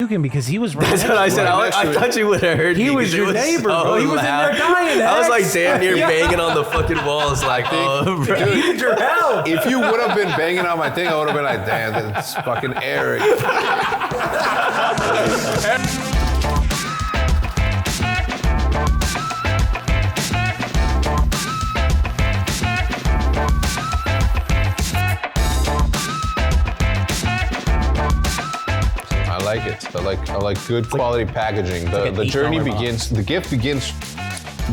because he was right. That's what I said. I thought you would have heard he me. was your neighbor, so bro. He was loud. in there dying. I was like damn near banging on the fucking walls. Like, oh, bro. You need your help. If you would have been banging on my thing, I would have been like, damn, that's fucking Erick. I like it. I like good quality packaging. The journey begins. The gift begins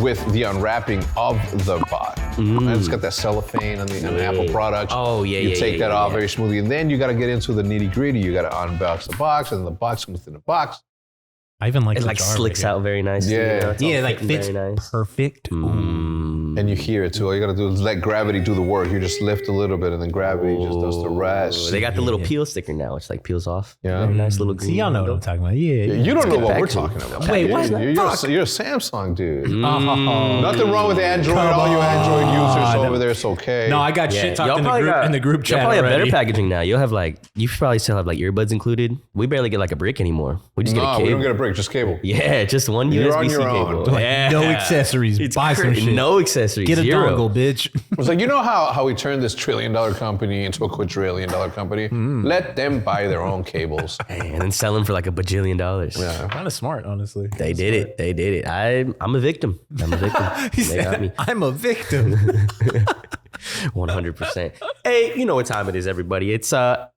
with the unwrapping of the bot. And it's got that cellophane and the Apple product. Oh yeah, You take that off very smoothly, and then you got to get into the nitty gritty. You got to unbox the box, and the box comes within the box. I even like It the like jar slicks right out very nicely. Yeah. You know, it's here. all Yeah, like fitting fits very nice. perfect. And you hear it too. All you got to do is let gravity do the work. You just lift a little bit, and then gravity just does the rest. They got the little peel sticker now, which like peels off. Yeah. Very nice little green. See, y'all know what I'm window. talking about. Yeah. You don't know good what we're packaging. talking about. Wait, what? You're a Samsung dude. Oh. Nothing wrong with Android. All you Android users over there, it's okay. No, I got shit talked in the group chat Y'all probably have already. better packaging now. You'll have like, you probably still have like earbuds included. We barely get like a brick anymore. We just get a No, cable. we don't get a brick, just cable. Yeah, just one You're on USB-C your own. cable. Like, Yeah. no accessories. Buy some shit. No accessories. Get a Zero. dongle, bitch. It's like, you know how we turned this $1 trillion company into a quadrillion-dollar company? Let them buy their own cables. And then sell them for like $1 bajillion. Yeah. Kind of smart, honestly. They did it. They did it. I'm a victim. I'm a victim. He They got said, me. I'm a victim. 100%. Hey, you know what time it is, everybody. It's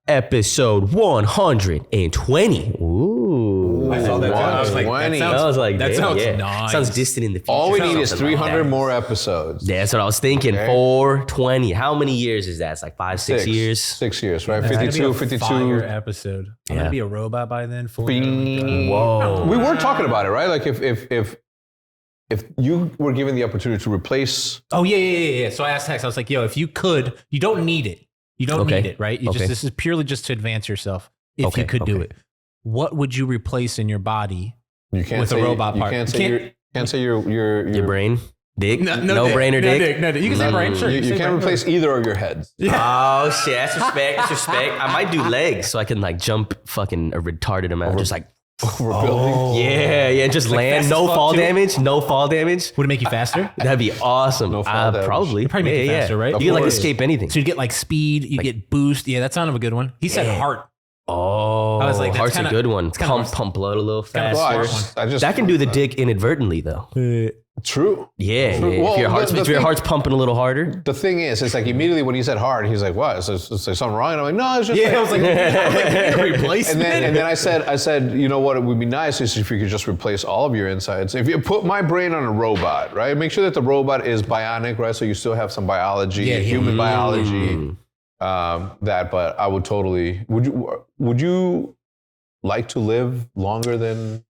episode 120. Ooh. I saw that. I was like, that 120. sounds, I was like, that damn, sounds yeah. nice. Sounds distant in the future. All we need is Something like 300 that. more episodes. Yeah, that's what I was thinking. Okay. 420. How many years is that? It's like 5-6 years. 6 years, right? That's gonna 52, be a 52. fire episode. I'm Yeah. gonna be a robot by then. Bing. Whoa. We were talking about it, right? Like if you were given the opportunity to replace, Oh yeah. So I asked Hex. I was like, "Yo, if you could, you don't need it. You don't Okay. need it, right? You Okay. just this is purely just to advance yourself. If Okay, you could do okay. it, what would you replace in your body you can't with say a robot you part? can't say Your brain? Dick? No, No brain or dick? No, you can say brain. Sure, You say can't brain. replace either of your heads. Oh shit, that's respect. That's respect. I might do legs so I can like jump fucking a retarded amount. Just like Overbuilding. yeah, just land. fast No as fuck, fall too? damage. No fall damage. Would it make you faster? That'd be awesome. No fall damage. Probably. It'd probably make you faster, right? You can like course. escape anything. So you get like speed, you get boost. Yeah, that's kind of a good one. He said heart. Oh, I was like, that's heart's kinda- a good one. it's kinda Pump blood a little kinda faster. Well, I just That can do the dick inadvertently though. True. Yeah, True. yeah. Well, If your heart's the thing- pumping a little harder. The thing is, it's like immediately when he said hard, he's like, "What? Is there something wrong?" And I'm like, "No, it's just." Yeah, I was like, replace And then I said, you know what? It would be nice is if you could just replace all of your insides. If you put my brain on a robot, right? Make sure that the robot is bionic, right? So you still have some biology, Yeah, human biology. But I would totally. Would you like to live longer than?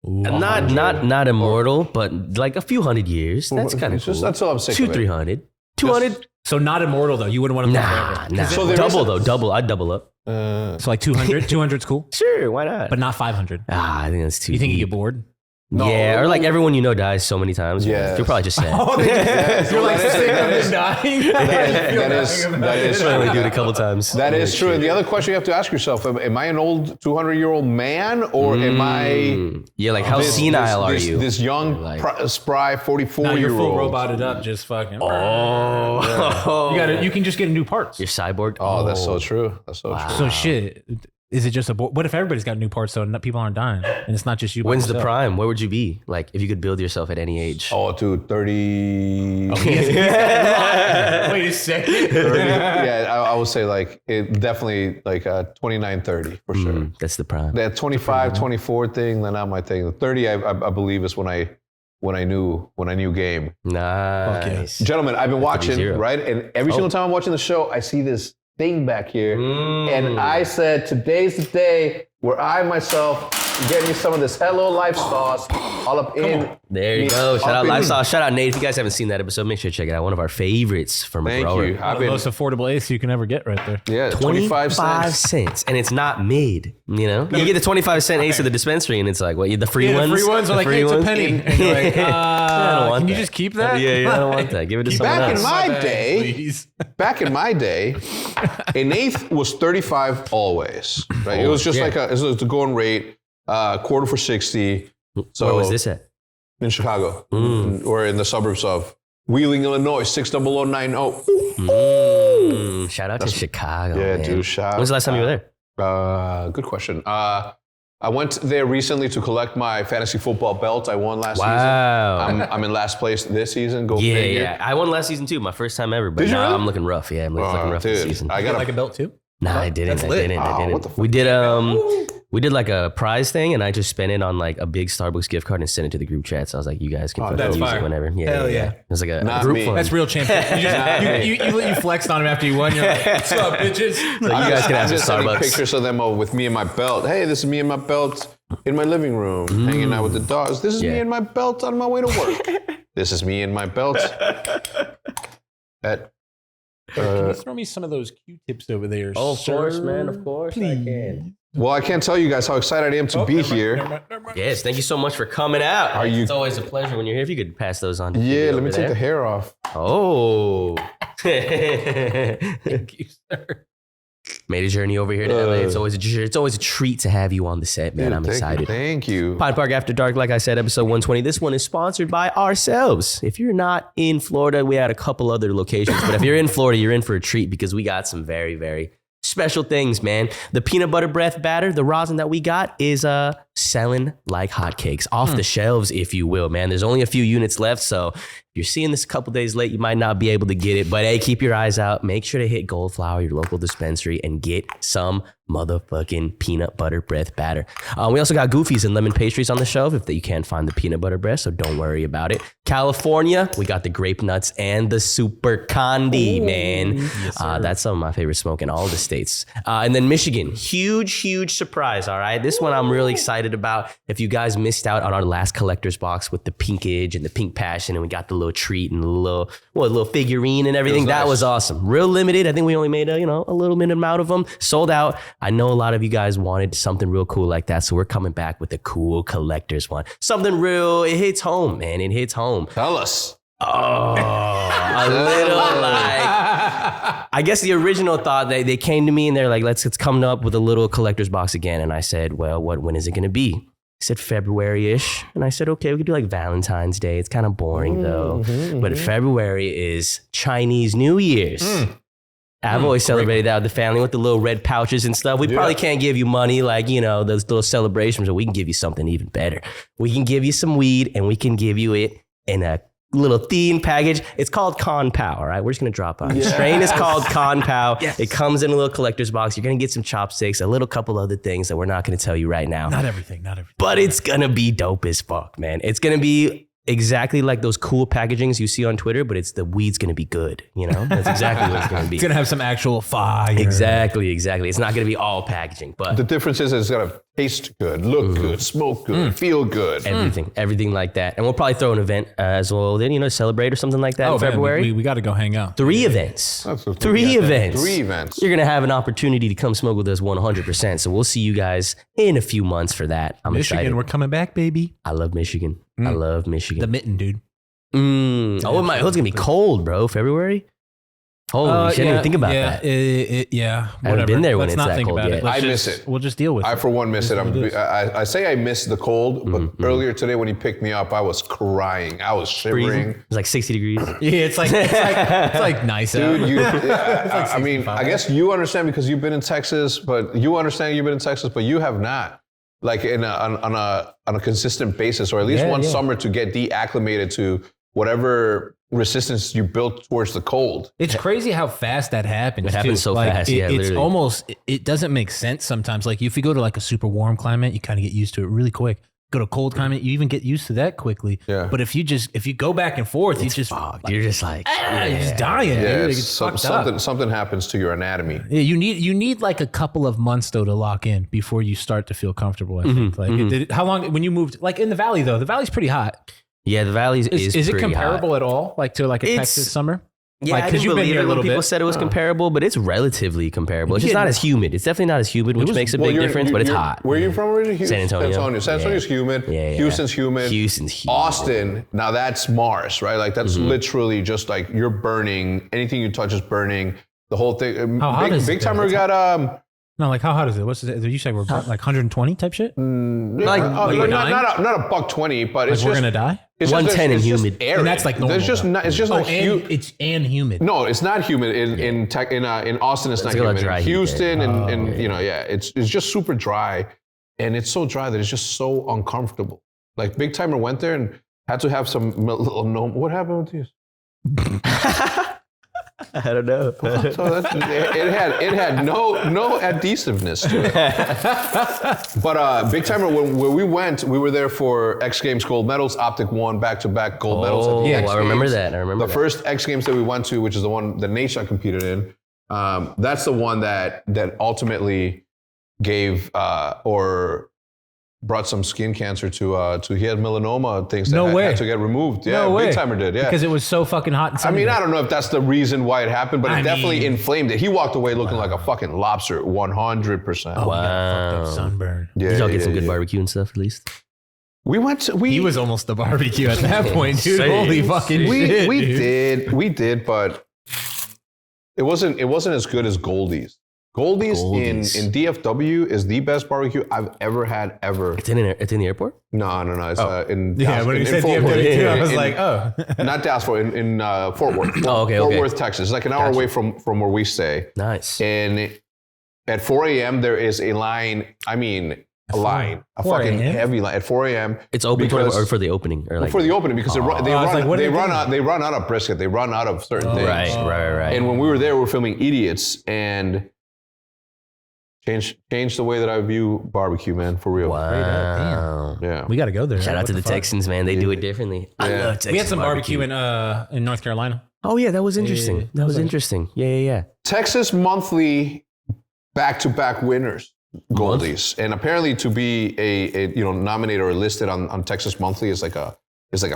Not immortal, but like a few hundred years. That's kind of cool. That's all I'm saying. 200-300. 200. So not immortal though. You wouldn't want to Nah. So there Double is a- though. Double. I'd double up. So like 200. 200's cool, Sure, why not? but not 500. I think that's too. You think you deep. get bored? No. Yeah, or like everyone you know dies so many times. Yes. You're probably just sad. You're like that is- dying. that is I only true. do it a couple times. That is true. And the other question you have to ask yourself, am I an old 200-year-old man or am I Yeah, like how senile are you? This young, Like- spry No, 44-year-old. you're full roboted up, just fucking. Oh, You can just get new parts. you're cyborg. Oh, that's so true. That's so true. So shit. Is it just what if everybody's got new parts so people aren't dying and it's not just you? by When's the yourself? prime? Where would you be? Like if you could build yourself at any age. Oh, dude, 30. Wait a second. 30 yeah, I would say like it definitely like 29, 30 for sure. That's the prime. That 25, 24 thing, they're not my thing. The 30, I believe, is when I knew game. Nice. Gentlemen, I've been watching, zero. right? And every single time I'm watching the show, I see this thing back here. And I said, today's the day where I myself get me some of this Hello Life sauce all up in. There you go. Shout out Lifestyle. Shout out Nate. If you guys haven't seen that episode, make sure to check it out. One of our favorites from a Thank grower. you. The most affordable ace you can ever get right there. Yeah, 25 cents. cents. And it's not made, you know? You get the 25-cent ace at the dispensary and it's like, what, the free ones? The free ones are like, hey, it's a penny. And you're like, I don't want can you that. just keep that? Yeah, I don't want that. Give it to someone Back else. in my bad, day, please. back in my day, an eighth was 35 always. Right? It was just like it was the going rate. quarter for 60. So Where was this at? in Chicago. Or in the suburbs of Wheeling, Illinois, 60090. Shout out to Chicago. Yeah, man. dude, shout. When's the last time you were there? Good question. I went there recently to collect my fantasy football belt. I won last Wow. season. I'm in last place this season. Go Yeah, figure. yeah. I won last season too, my first time ever. But Did you now really? I'm looking rough. Yeah, I'm looking rough this Dude, season. I You got got like a belt too? Nah, I didn't. That's I lit. didn't. I Oh, didn't. what the fuck? We did like a prize thing, and I just spent it on like a big Starbucks gift card and sent it to the group chat. So I was like, "You guys can fucking that's use fire. it whenever." Yeah, Hell yeah. It was like a Not group me. fund. That's real champion. You flexed on him after you won. You're like, what's up, bitches? So you guys can have I'm some just sending Starbucks. pictures of them with me and my belt. Hey, this is me and my belt in my living room, hanging out with the dogs. This is me Yeah. and my belt on my way to work. This is me and my belt at. Can you throw me some of those Q-tips over there? Oh, of course, sir? man. Of course, I can. Well, I can't tell you guys how excited I am to be here. Never mind. Yes, thank you so much for coming out. Are you- It's always a pleasure when you're here. If you could pass those on. To Yeah, me let me over take the there. hair off. Oh. Thank you, sir. Made a journey over here to LA. It's always a treat to have you on the set, man. Dude, I'm thank excited. You, thank you. Pine Park After Dark, like I said, episode 120. This one is sponsored by ourselves. If you're not in Florida, we had a couple other locations, but if you're in Florida, you're in for a treat because we got some very, very special things, man. The peanut butter breath batter, the rosin that we got is selling like hotcakes off the shelves, if you will, man. There's only a few units left, so if you're seeing this a couple days late, you might not be able to get it, but hey, keep your eyes out. Make sure to hit Goldflower, your local dispensary, and get some motherfucking peanut butter breath batter. We also got Goofies and lemon pastries on the shelf if you can't find the peanut butter breath, so don't worry about it. California, we got the grape nuts and the super candy, man. That's some of my favorite smoke in all the states. And then Michigan, huge surprise, all right? This one I'm really excited about. If you guys missed out on our last collector's box with the pinkage and the pink passion, and we got the little treat and a little figurine and everything, that nice. was awesome. Real limited. I think we only made a little minute amount of them. Sold out. I know a lot of you guys wanted something real cool like that, so we're coming back with a cool collector's one. Something real, it hits home, man. It hits home. Tell us. Oh, a little like, I guess the original thought, they came to me and they're like, let's come up with a little collector's box again. And I said, well, when is it going to be? He said February-ish. And I said, okay, we could do like Valentine's Day. It's kind of boring though. But February is Chinese New Year's. I've always celebrated that with the family with the little red pouches and stuff. We probably can't give you money like, those little celebrations, but we can give you something even better. We can give you some weed and we can give you it in a little themed package. It's called Con Pow, all right? We're just going to drop on. The strain is called Con Pow. Yes. It comes in a little collector's box. You're going to get some chopsticks, a little couple other things that we're not going to tell you right now. Not everything. But it's going to be dope as fuck, man. It's going to be exactly like those cool packagings you see on Twitter, but the weed's going to be good, That's exactly what it's going to be. It's going to have some actual fire. Exactly. It's not going to be all packaging, but The difference is it's got to taste good, look good, smoke good, feel good. everything like that. And we'll probably throw an event as well, then, celebrate or something like that in February. We got to go hang out. Three events. That's what Three we got there. events. 3 events. You're going to have an opportunity to come smoke with us 100%. So we'll see you guys in a few months for that. I'm Michigan, excited. we're coming back, baby. I love Michigan. I love Michigan. The mitten, dude. It's going to be cold, bro. February? Holy shit, I didn't even think about that. Yeah, I haven't been there when Let's it's not that think cold about yet. it. Let's I just- miss it. We'll just deal with I, it. for one, miss it. I say I miss the cold, but earlier today when he picked me up, I was crying. I was shivering. It's like 60 degrees. Yeah, it's like nice out. Dude, I mean, I guess you understand because you've been in Texas, but you have not. Like on a consistent basis, or at least one summer to get deacclimated to whatever resistance you built towards the cold. It's crazy how fast that happens. It happens so fast, It's literally. almost, it doesn't make sense sometimes. Like if you go to like a super warm climate, you kind of get used to it really quick. Go to cold climate, you even get used to that quickly. Yeah. But if you go back and forth, you just You're just like, you're just dying. Yeah, dude. It gets fucked up. something happens to your anatomy. Yeah, you need like a couple of months though to lock in before you start to feel comfortable. I think. Like how long when you moved like in the valley though? The valley's pretty hot. yeah, the valley is Is it pretty comparable hot. at all? Like to like a It's- Texas summer? Yeah, Like, I 'cause didn't you've been believe here a it when little people bit. said it was comparable, but it's relatively comparable. It's just not as humid. It's definitely not as humid, which makes a big difference, but it's hot. Where are you from originally? San Antonio. San Antonio's humid. Yeah. Houston's humid. Houston's humid. Austin, now that's Mars, right? Like that's literally just like you're burning. Anything you touch is burning. The whole thing. How hot is Big it timer there? got No, like how hot is it? What's it? You say we're like 120 type shit? Like, we're dying? not a $120, but it's We're just gonna die? it's 110 and just humid. arid. And that's like normal. There's just though. not, it's just not humid. It's humid. No, it's not humid in Austin. It's not a lot of humid. dry In heat Houston there. and it's just super dry, and it's so dry that it's just so uncomfortable. Like Big Timer went there and had to have some little gnome. What happened with these? I don't know. So it had no adhesiveness to it. But Big Timer, when we went, we were there for X Games gold medals. OpTic won back-to-back gold medals. At the X I remember Games. that. I remember the first X Games that we went to, which is the one that Nation competed in. That's the one that ultimately gave or brought some skin cancer to he had melanoma things that had to get removed. Yeah, Big Timer did. Yeah, because it was so fucking hot and sunny. I mean, I don't know if that's the reason why it happened, but it definitely mean, inflamed it. He walked away looking like a fucking lobster, 100%. Oh, wow. Sunburn. Yeah, Did y'all get some good barbecue and stuff at least? We went to, He was almost the barbecue at that point, dude. Holy fucking shit. We did, but it wasn't as good as Goldie's. Goldie's in DFW is the best barbecue I've ever had ever. It's in the airport? No. It's in Yeah, Dallas, when you in said Fort Worth. DFW too, I was like, oh. Not Dallas, in Fort Worth. Oh, okay, Fort okay. Worth, Texas. It's like an hour away from where we stay. Nice. And at 4 a.m. there is a line. I mean, a line, a 4 fucking a.m.? heavy line at 4 a.m. It's open or for the opening? Or like, For the opening because they run out of brisket. They run out of certain things. Right. And when we were there, we were filming Idiots and changed the way that I view barbecue, man, for real. Wow. Yeah. We got to go there. Shout out to the Texans, man. They do it differently. I love Texas We had some barbecue in North Carolina. Oh, yeah. That was interesting. Yeah. That was interesting. Yeah. Texas monthly back-to-back winners, Goldies. And apparently to be a nominated or listed on Texas Monthly is like a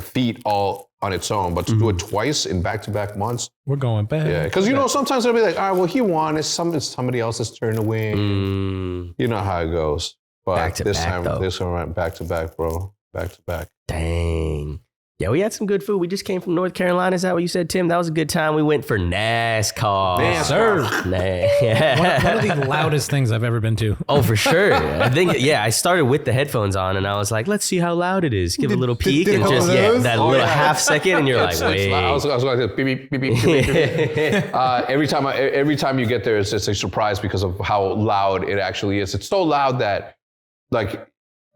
feat all on its own, but to do it twice in back-to-back months. We're going back. Yeah, because sometimes it'll be like, all right, well, he won. It's somebody else's turn to win. You know how it goes. But this time went back-to-back, bro. Back-to-back. Dang. Yeah, we had some good food. We just came from North Carolina. Is that what you said, Tim? That was a good time. We went for NASCAR. Sir. Yeah. One of the loudest things I've ever been to. Oh, for sure. I think, I started with the headphones on and I was like, let's see how loud it is. Give a little peek and just, that little half second and you're like, wait. I was like, beep, beep, beep, beep, beep, beep. Every time you get there, it's just a surprise because of how loud it actually is. It's so loud that, like,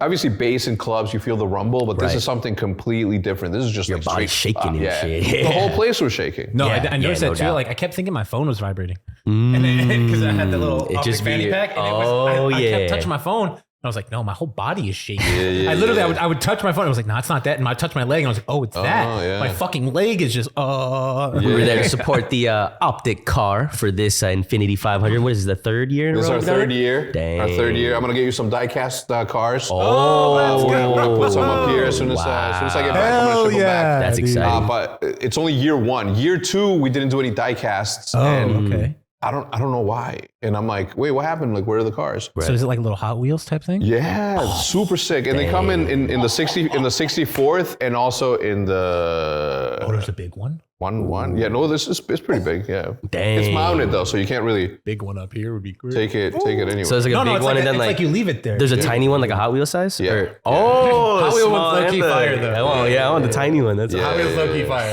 obviously, bass in clubs, you feel the rumble, but this is something completely different. This is just your like body's shaking and shit. The whole place was shaking. No, I noticed that too. doubt. Like, I kept thinking my phone was vibrating. And then, because I had the little OpTic fanny pack, and I kept touching my phone. I was like, no, my whole body is shaking. I would touch my phone. I was like, no, it's not that. And I touched my leg and I was like, oh, it's that. Yeah. My fucking leg is just, We were there to support the OpTic car for this Infinity 500. What is it, the third year in a row? This is our third year. Dang. Our third year. I'm going to get you some die-cast cars. Oh, I'll put some up here as soon as I get back. I'm going to ship them back. That's exciting. But it's only year one. Year two, we didn't do any die-casts. okay. I don't know why. And I'm like, wait, what happened? Like, where are the cars? So is it like a little Hot Wheels type thing? Yeah, super sick. And they come in the 64th and also in the Oh, there's a big one. one. Yeah, no, it's pretty big. Yeah, Dang. it's mounted though, so you can't really Big one up here would be great. take it anywhere. So it's like a big it's one like and then it's like like you leave it there. there's a tiny one, like a Hot Wheel size? Yeah. Or, oh, Hot Wheel small one's low-key and the- fire, though. I want the tiny one. That's Hot Wheels low-key fire.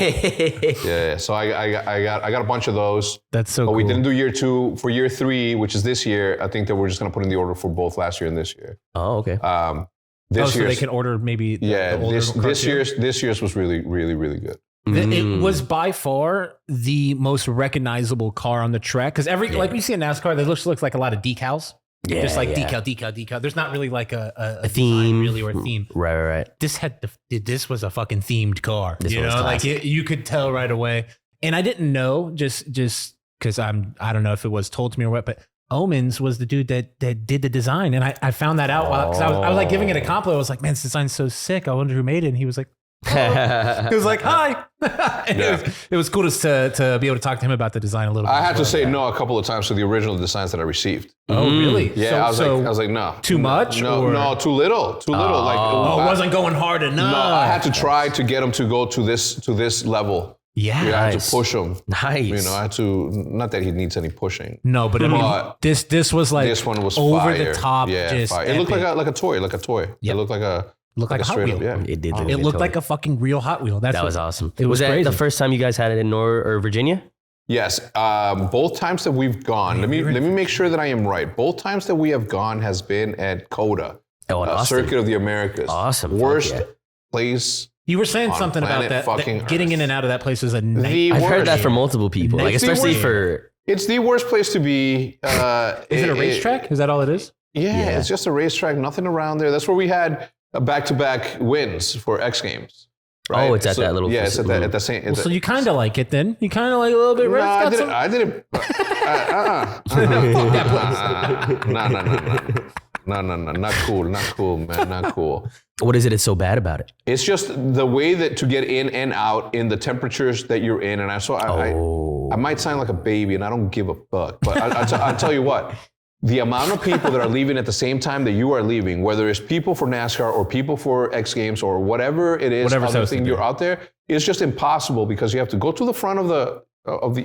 yeah. So I got a bunch of those. That's so But cool. we didn't do year two. For year three, which is this year, I think that we're just gonna put in the order for both last year and this year. Oh, okay. This so year's, they can order maybe the older this cartoon? this year's was really good. It was by far the most recognizable car on the track because like we see in NASCAR, there looks like a lot of decals. Yeah, just like yeah. decal. There's not really like a theme, design really, or a theme. Right. This was a fucking themed car. This you one was know, like classic. you could tell right away. And I didn't know just because I don't know if it was told to me or what, but Omens was the dude that did the design, and I found that out because I was like giving it a compliment. I was like, man, this design's so sick. I wonder who made it. And he was like, he was like, hi. And it was cool to be able to talk to him about the design a little bit. I had to say no a couple of times to the original designs that I received. Oh, really? Yeah, I was like, no. Too much? No, too little. Too little. Like, it wasn't going hard enough. No, I had to try to get them to go to this level. Yeah. I had Nice. to push him. Nice. You know, I had to, not that he needs any pushing. No, but I mean, this was like This one was over fire. the top. Yeah, Just fire. It looked epic. like a toy. Yep. It looked like a Hot straight Wheel. up, yeah. It did. It looked like a fucking real Hot Wheel. That was awesome. It was that crazy. the first time you guys had it in Virginia? Yes, both times that we've gone. Let me make sure that I am right. Both times that we have gone has been at CODA, Oh, in Austin. Circuit of the Americas. Awesome. Fuck Worst yeah. place. You were saying on something about planet that. fucking Getting Earth. in and out of that place is a nightmare. The I've heard worst. that from multiple people, like It's the especially worst. for. It's the worst place to be. Is it a racetrack? Is that all it is? Yeah, it's just a racetrack. Nothing around there. That's where we had back-to-back wins for X Games. Right? Oh, it's at that little. Yeah, it's at the same. Well, so you kind of like it then? You kind of like a little bit. No, right? It's got I didn't. No, not cool, man, not cool. What is it? It's so bad about it. It's just the way that to get in and out in the temperatures that you're in, and I might sound like a baby, and I don't give a fuck, but I'll tell you what. The amount of people that are leaving at the same time that you are leaving, whether it's people for NASCAR or people for X Games or whatever it is, other thing you're out there, it's just impossible because you have to go to the front of the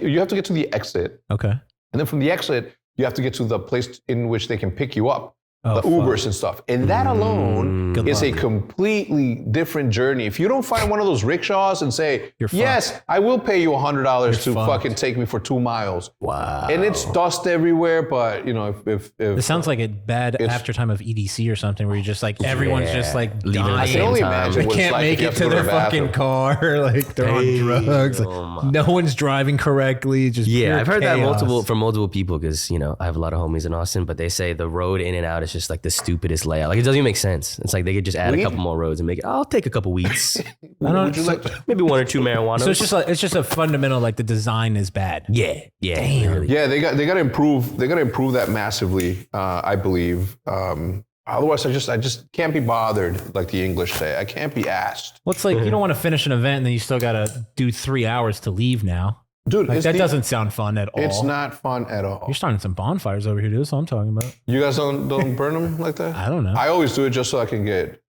you have to get to the exit. Okay. And then from the exit, you have to get to the place in which they can pick you up. Oh, The Ubers and stuff. And that alone Good is luck. a completely different journey. If you don't find one of those rickshaws and say, You're fucked. yes, I will pay you $100 to fucked. fucking take me for 2 miles. Wow. And it's dust everywhere, but you know, if It sounds like a bad after time of EDC or something where you're just like, everyone's just like Leaving at the I dying. can only same time. imagine They what it's can't like make if you it have to go their the fucking bathroom. car. Like they're on drugs. Oh my. No one's driving correctly. Just Yeah, pure I've heard that chaos. from multiple people because I have a lot of homies in Austin, but they say the road in and out is just like the stupidest layout. Like it doesn't even make sense. It's like they could just add a couple more roads and make it. I'll take a couple weeds, Would you like maybe 1 or 2 marijuana. So it's just a fundamental like the design is bad. yeah, literally. Yeah, they got to improve. They got to improve that massively. I believe. Otherwise, I just can't be bothered, like the English say. I can't be asked, Well, it's like you don't want to finish an event and then you still got to do 3 hours to leave now. dude. Like, that doesn't sound fun at all. It's not fun at all. You're starting some bonfires over here, dude. That's what I'm talking about. You guys don't burn them like that? I don't know. I always do it just so I can get.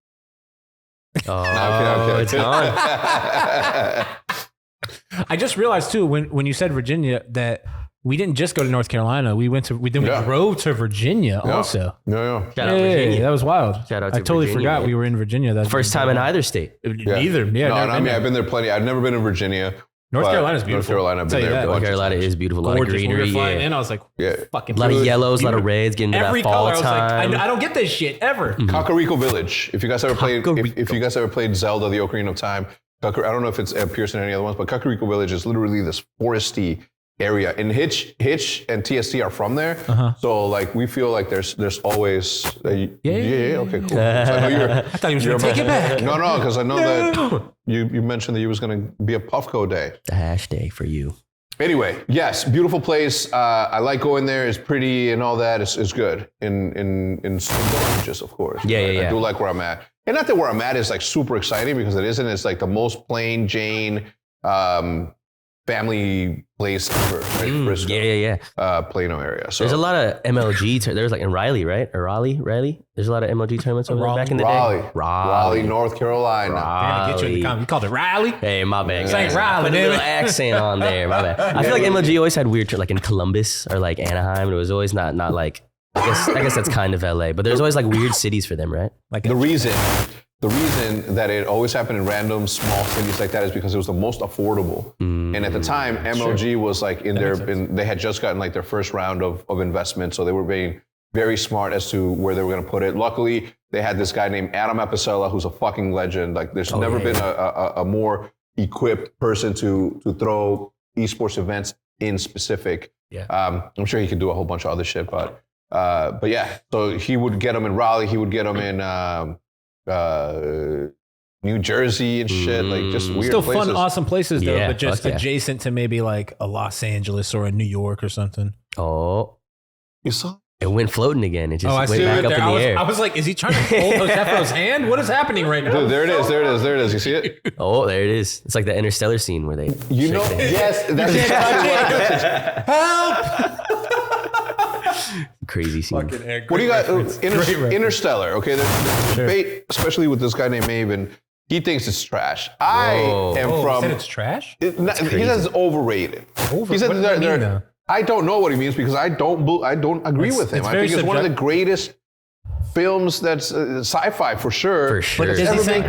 Oh, Okay. it's gone. I just realized too when you said Virginia that we didn't just go to North Carolina. We drove to Virginia also. Yeah. Shout out Virginia. That was wild. Shout out I to totally Virginia, forgot man. we were in Virginia. That's First time in either state. Neither. Yeah. No, never I been mean, there. I've been there plenty. I've never been in Virginia. North but Carolina's beautiful. North Carolina, I've Tell been you there. that. a bunch North of Carolina times. is beautiful. A lot of Gorgeous. When we greenery. were flying Yeah. in, I was like, Yeah. fucking A lot of good. yellows, a lot of reds, getting to Every that fall color. I was time. like, I don't get this shit ever. Cocorico Village. If you guys ever played, Cocorico. if you guys ever played Zelda: The Ocarina of Time, I don't know if it appears in any other ones, but Cocorico Village is literally this foresty area. And Hitch and TST are from there, so like we feel like there's always okay, cool. So I know I thought he was going to take it back. No, because I know that you mentioned that you was going to be a Puffco day. The hashtag for you. Anyway, yes, beautiful place. I like going there. It's pretty and all that. It's good in dosages, of course. Yeah. I do like where I'm at. And not that where I'm at is like super exciting because it isn't. It's like the most plain Jane family place ever. Right? Frisco, Yeah. Plano area. So There's a lot of MLG. There's like in Raleigh, right? Or Raleigh. There's a lot of MLG tournaments over there back in the day. Raleigh, North Carolina. Damn, get you in the comment. You called it Riley? Hey, my bad. St. guys. Riley, Put a little damn it. accent on there. My bad. I feel like MLG always had weird, like in Columbus or like Anaheim. It was always not like. I guess that's kind of LA, but there's always like weird cities for them, right? Like The reason that it always happened in random small cities like that is because it was the most affordable. And at the time, MLG was like they had just gotten like their first round of investment, so they were being very smart as to where they were going to put it. Luckily, they had this guy named Adam Apicella, who's a fucking legend. Like there's never been a more equipped person to throw esports events in specific. Yeah. I'm sure he could do a whole bunch of other shit, but yeah. So he would get them in Raleigh. He would get them in New Jersey and shit. Like just weird still places. fun, awesome places though, Yeah, but just fuck yeah. adjacent to maybe like a Los Angeles or a New York or something. Oh, You saw? it went floating again. It just I went see back it up there. in the air. I was like, is he trying to hold Josefro's hand? What is happening right now? Dude, there it is. You see it? Oh, there it is. It's like the Interstellar scene where they. You know? Yes, that's exactly what Crazy scene. What do you got? Interstellar, okay? There's debate, especially with this guy named Maven. He thinks it's trash. I am He from. said it's trash? He says it's overrated. He said what does that mean, though? I don't know what he means because I don't agree with him. I think it's one of the greatest films that's sci-fi for sure. For sure.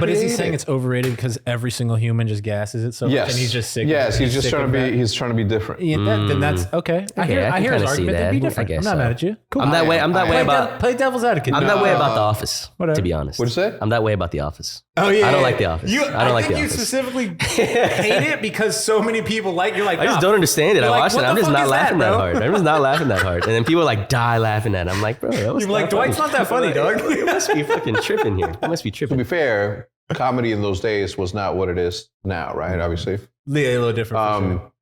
But is he saying it's overrated because every single human just gasses it so much and he's just sick? Yes, he's just trying to be different. Yeah, then that's okay. I hear his argument. Then be different. I'm not mad at you. Cool. I'm that way about play devil's advocate. I'm that way about The Office. Whatever. To be honest. What'd you say? I'm that way about The Office. Oh yeah. I don't like The Office. I don't like The think you Office. specifically hate it because so many people like. You're like, I just don't understand it. I watched it. I'm just not laughing that hard. hard. I'm just not laughing that hard. And then people like die laughing at it. I'm like, bro, that was You're like, Dwight's not that funny, dog. You must be fucking tripping here. You must be To tripping. be fair, comedy in those days was not what it is now, right? Obviously. A little different. For sure.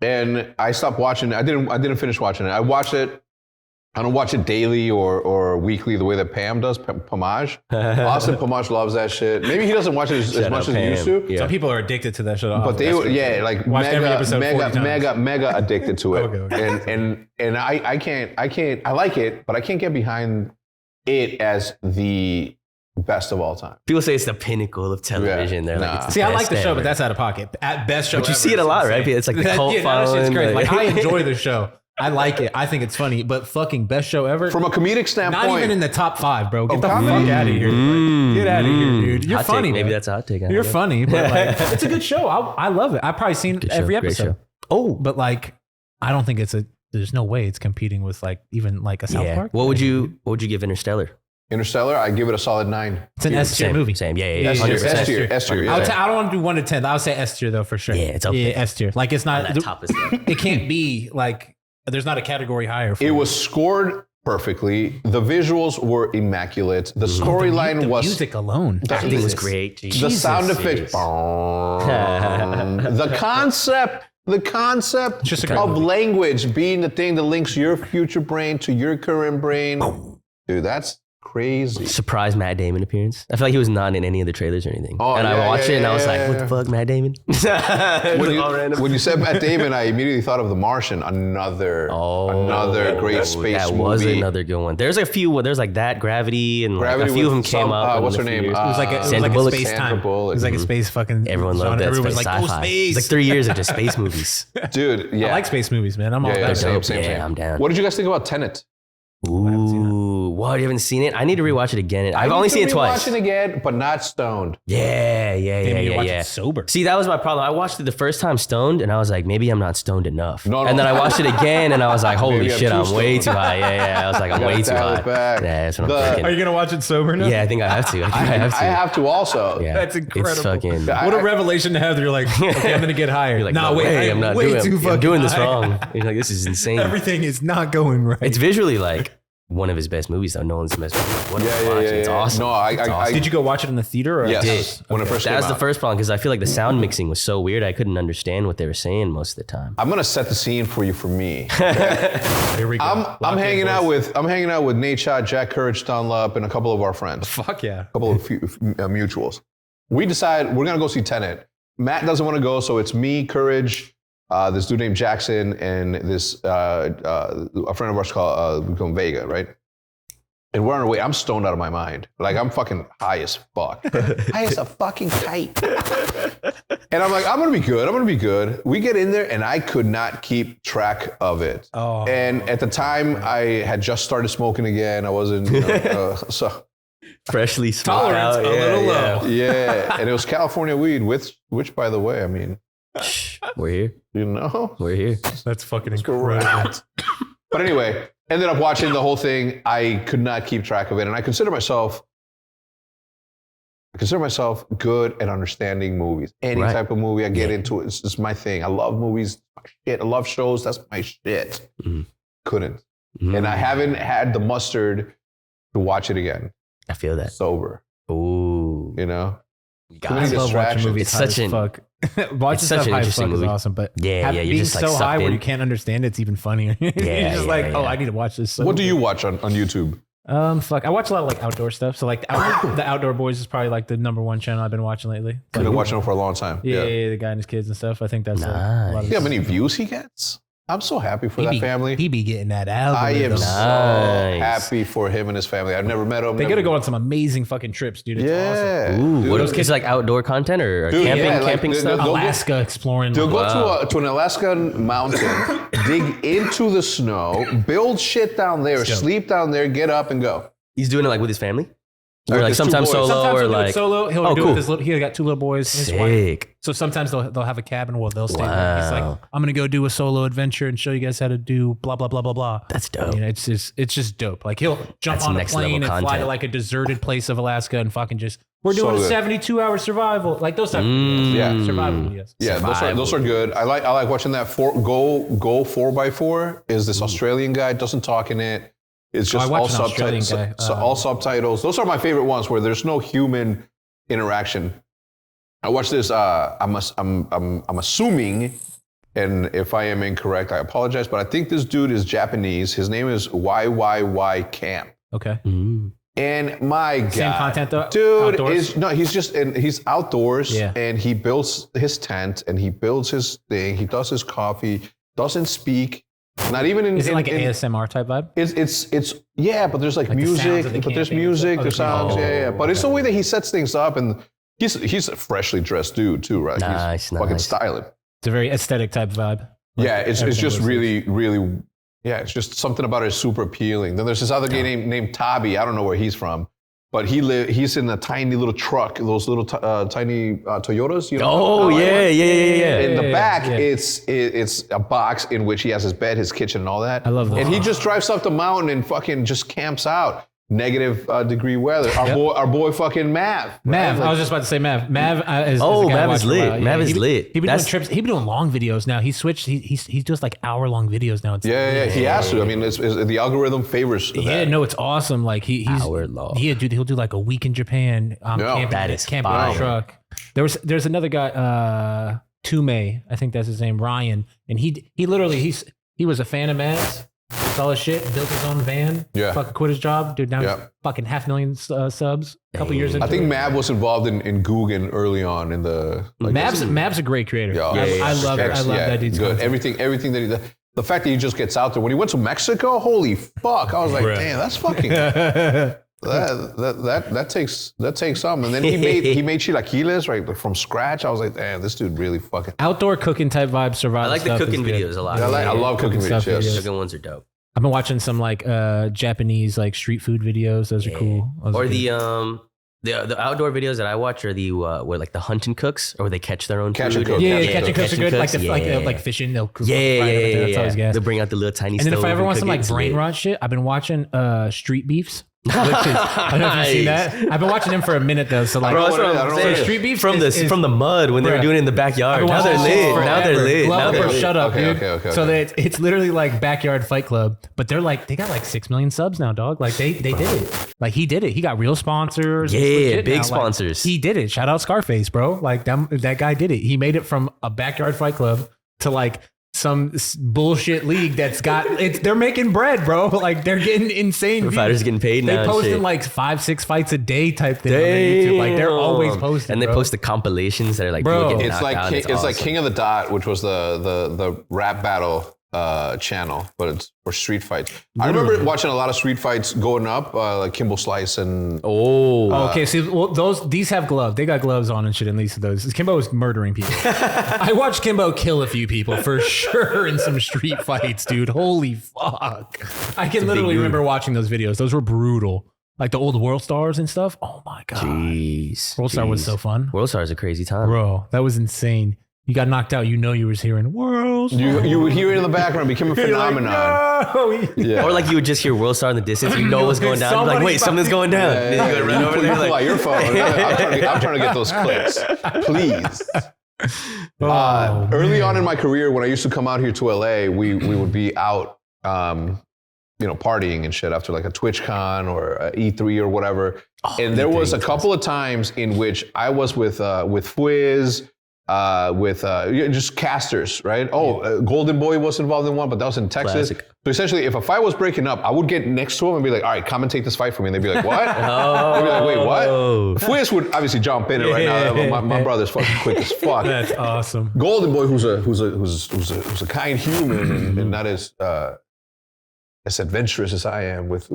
And I stopped watching it. I didn't finish watching it. I watch it. I don't watch it daily or weekly the way that Pam does. Pamaj. Austin Pamaj loves that shit. Maybe he doesn't watch it as much as he used to. Yeah. Some people are addicted to that show. But they like watched every episode 40 times. mega addicted to it. Okay. And I can't. I like it, but I can't get behind it as the best of all time. People say it's the pinnacle of television. Yeah. They're like, it's the See, I like best the show, ever. but that's out of pocket. At best show, But you ever, see it a lot, right? insane. It's like the cult that shit's following. great. Like I like- enjoy the show. I like it. I think it's funny, but fucking best show ever. From a comedic standpoint, not even in the top 5, bro. Get the fuck comedy? out of here. Like, get out of here, dude. You're Hot funny. take. Maybe bro. that's a hot take. You're funny, but like, it's a good show. I love it. I've probably seen Good every show, great episode. show. Oh, But like, I don't think there's no way it's competing with like even like a South yeah. Park. What would you give Interstellar? Interstellar, I give it a solid 9. It's an S tier movie. Same. Yeah. S tier. 100%. S tier. I Yeah. don't want to do 1 to 10. I would say S tier though for sure. Yeah, it's okay. Yeah, S tier. Like it's not. That top is there. It can't be like. There's not a category higher. For It was scored perfectly. The visuals were immaculate. The storyline the was music alone. The Acting was Jesus. great. the sound effects. The concept Just a great of movie. language being the thing that links your future brain to your current brain. Dude, that's crazy. Surprise Matt Damon appearance. I feel like he was not in any of the trailers or anything. Oh, and yeah, I watched yeah, it and I was yeah, like, yeah, what the fuck, Matt Damon? When you said Matt Damon, I immediately thought of The Martian, another great space that movie. was another good one. There's a few. There's like that Gravity and like Gravity a few of with them came some- up. what's in her a few name? years. It was like a Sandra Bullock. space Sandra time. Bullock. It was like a space fucking. Everyone loved that Everyone space was like, sci-fi. "Go space!" It's like 3 years of just space movies. Dude, yeah. I like space movies, man. I'm all Yeah, about same, it. same. Yeah, I'm down. What did you guys think about Tenet? Ooh, what? You haven't seen it? I need to rewatch it again. I've only seen it twice. Watching again, but not stoned. Yeah. Maybe you watch it sober. See, that was my problem. I watched it the first time stoned, and I was like, maybe I'm not stoned enough. No. And then I watched it again, and I was like, holy Maybe I'm shit, too I'm way stoned. too high. Yeah. I was like, I'm Gotta way too dial high. it back. Yeah, that's what The- I'm thinking. Are you gonna watch it sober now? Yeah, I think I have to. I have to. I have to also. Yeah. That's incredible. It's fucking. I- What a revelation to have. You're like, okay, I'm gonna get higher. You're like, nah, no wait, way, I'm not way doing, too fucking I'm doing this high. wrong. You're like, this is insane. Everything is not going right. It's visually like one of his best movies, though. Nolan's best movie. What It's awesome. No, It's awesome. Did you go watch it in the theater? Or Yes. did. When it first That came was the out. first problem because I feel like the sound mixing was so weird. I couldn't understand what they were saying most of the time. I'm gonna set the scene for you. For me, Here we go. I'm hanging out with Nate Shot, Jack Courage, Dunlop, and a couple of our friends. Fuck yeah. A couple of mutuals. We decide we're gonna go see Tenet. Matt doesn't want to go, so it's me, Courage, this dude named Jackson, and this a friend of ours called Vega, right? And we're on our way. I'm stoned out of my mind. Like I'm fucking high as fuck. High as a fucking kite. And I'm like, I'm gonna be good. I'm gonna be good. We get in there, and I could not keep track of it. Oh. And at the time, I had just started smoking again. I wasn't, so. Freshly Tolerance a little low. Yeah, and it was California weed, which, by the way, I mean, We're here. you know, We're here. That's fucking correct. incredible. But anyway, ended up watching the whole thing. I could not keep track of it, and I consider myself good at understanding movies. Any Right. type of movie I get into, it's my thing. I love movies. My shit. I love shows. That's my shit. Mhm. Couldn't, Mhm. and I haven't had the mustard to watch it again I feel that. sober. Ooh. You know. God, many I love watching distractions. movies It's high such as an- fuck. Watching it's stuff such an high as interesting fuck is movie. awesome, but Yeah, you're being just, like, so sucked high where in. you can't understand it's even funnier. You're just like, oh, yeah. I need to watch this. What do you watch on YouTube? Fuck, I watch a lot of like outdoor stuff. So like the Outdoor Boys is probably like the #1 channel I've been watching lately. I've been watching him for a long time. Yeah, the guy and his kids and stuff. I think that's a Nice. lot of See how many views he gets? I'm so happy for that family. He be getting that algorithm. I am so happy for him and his family. I've never met him. They got to go on some amazing fucking trips, dude. It's awesome. Ooh, dude. what else? It's like outdoor content or camping stuff? Alaska exploring. They'll go to an Alaskan mountain, dig into the snow, build shit down there, sleep down there, get up and go. He's doing it like with his family? Or like his sometimes solo Sometimes or he'll do like it solo. He'll do it cool. with his little. He got 2 little boys. And his wife. Sick. So sometimes they'll have a cabin where they'll stay there. He's Wow. like, I'm gonna go do a solo adventure and show you guys how to do blah blah blah blah blah. That's dope. You know, it's just dope. Like he'll jump That's on a next level plane and fly content. to like a deserted place of Alaska and fucking just we're doing So a good. 72-hour survival. Like those type of videos. Yeah. Survival videos. Yeah, those are good. I like watching that. Go 4x4 is this Australian guy, doesn't talk in it. It's just I all watch an Australian subtitles. guy. All subtitles. Those are my favorite ones where there's no human interaction. I watched this. I'm assuming, and if I am incorrect, I apologize. But I think this dude is Japanese. His name is YYY Camp. Okay. And my God, Same content though. dude Outdoors? he's outdoors Yeah. and he builds his tent and he builds his thing. He does his coffee. Doesn't speak. Not even in. Is it like in, an ASMR type vibe? It's yeah, but there's like the sounds music, of the but there's camping and music, stuff? there's Okay. sounds, yeah. But it's the way that he sets things up, and he's a freshly dressed dude too, right? Nice, he's fucking nice. styling. It's a very aesthetic type vibe. Yeah, it's everything just looks really, yeah. It's just something about it is super appealing. Then there's this other guy named Tabi. I don't know where he's from, but he's in a tiny little truck, those little tiny Toyotas. You know? Oh, yeah. In the yeah, back, yeah. it's a box in which he has his bed, his kitchen, and all that. I love that. And he just drives up the mountain and fucking just camps out. Negative degree weather. Our boy fucking Mav. Mav, I was just about to say Mav. Mav is Oh, the guy I Mav is watch for a lit. while. Mav is he lit. He been doing That's- trips. He been doing long videos now. He switched. He does like hour-long videos now. It's Yeah, he has to. I mean, the algorithm favors that. Yeah, no, it's awesome. Like he's Hour-long. he'll do like a week in Japan. Camping, that is camping in fire. a truck. There's another guy, Tume, I think that's his name, Ryan, and he literally he was a fan of Mav's. Saw his shit, built his own van. Yeah. Fucking quit his job, dude. Now Yeah. he's fucking 500,000 subs. A couple years into I think it. Mav was involved in Guggen early on in the. Like, Mav's a great creator. Yeah, I love that dude's good. content. Everything that he does. The fact that he just gets out there. When he went to Mexico, holy fuck! I was like, damn, that's fucking. that takes some. And then he made chilaquiles right from scratch. I was like, damn, this dude really fucking. Outdoor cooking type vibe, survival. I like the stuff cooking is good. videos a lot. I love cooking stuff, videos. Yes. Cooking ones are dope. I've been watching some like Japanese like street food videos. Those are cool. Those Or are the good. the outdoor videos that I watch are the where like the hunting cooks, or where they catch their own Catch food. and cook. yeah, Catch catch and cooks are good. Like yeah. like fishing, they'll cook. Yeah. That's always gas. They'll bring out the little tiny. And then if stove I ever want cook some it, like it's brain lit. rot shit, I've been watching Street Beefs. Which is, I don't know if you've seen that. I've been watching them for a minute though. So like, Bro, that's what I I'm don't know saying. what it is. Street Beef from is- from the mud when they were Bruh. doing it in the I've backyard. been Now they're watching this lit. Now they're forever. lit. Glove Now up they're or lit. shut up, Okay, dude. okay. So it's literally like backyard fight club, but they're like they got like 6 million subs now, dog. Like they did it. Like he did it. He got real sponsors. It's Yeah, legit big now. Like, sponsors. he did it. Shout out Scarface, bro. Like that guy did it. He made it from a backyard fight club to like some bullshit league that's got they're making bread, bro. Like they're getting insane views. Fighters getting paid now. They and posting shit. like 5-6 fights a day type thing on their YouTube. Like they're always Damn. posting. and they bro. post the compilations that are like Bro. people getting It's knocked like out. it's like awesome. King of the Dot, which was the rap battle channel, but it's for street fights. I remember watching a lot of street fights going up, like Kimbo Slice and Oh, Okay, see, well, these have gloves. They got gloves on and shit. At least of those. Kimbo is murdering people. I watched Kimbo kill a few people for sure in some street fights, dude. Holy fuck! I can literally dude. remember watching those videos. Those were brutal. Like the old World Stars and stuff. Oh my god, jeez. World Star was jeez. so fun, World Star is a crazy time. bro. That was insane. You got knocked out. You know you was hearing World Star. you would hear it in the background, became a phenomenon. No! Yeah. Or like you would just hear World Star in the distance. You know what's going down. You're like, Somebody wait, something's going down. Yeah, Then you go run you over pull, there. you pull Like, out your phone. I'm trying to get those clicks, please. Oh, Early on in my career, when I used to come out here to LA, we would be out, partying and shit after like a TwitchCon or a E3 or whatever. And there was a couple of times in which I was with Fwiz, with just casters, right? Golden Boy was involved in one, but that was in Texas. Classic. So essentially, if a fight was breaking up, I would get next to him and be like, all right, commentate this fight for me. And they'd be like, what? They'd be like, wait, what? Fwiz would obviously jump in right now. My brother's fucking quick as fuck. That's awesome. Golden Boy, who's a kind human and not as adventurous as I am with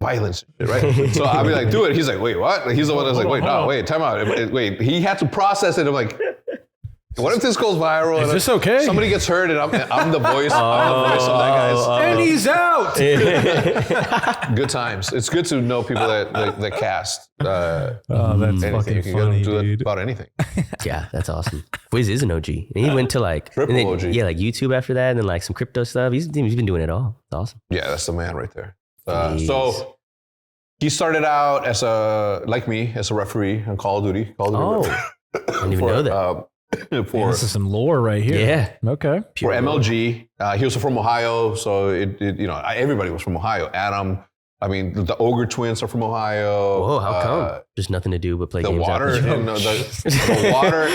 violence, right? So I'd be like, do it. He's like, wait, what? Like, he's the one that's like, wait, no, wait, time out. Wait, he had to process it. I'm like, what if this goes viral? Is this okay? Somebody gets hurt and I'm the voice. I'm the voice of that guy's. And he's out. Good times. It's good to know people that cast. That's anything. fucking You can funny, get them to do dude. about anything. Yeah, that's awesome. Fwiz is an OG. And he went to like Triple OG. Yeah, like YouTube after that, and then like some crypto stuff. He's been doing it all. It's awesome. Yeah, that's the man right there. So he started out as a referee on Call of Duty. I didn't even know that. This is some lore right here. Yeah. Okay. For MLG, he was from Ohio, so everybody was from Ohio. Adam, I mean, the Ogre twins are from Ohio. Whoa, how come? Just nothing to do but play The games. water, out there. and the water.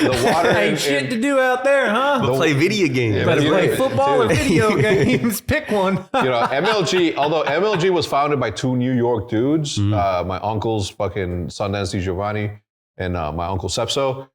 Ain't shit to do out there, huh? But play video games. Yeah, Better but play dude, football or video games. Pick one. MLG, although MLG was founded by two New York dudes, my uncle's fucking Sundance DiGiovanni and my uncle Sepso.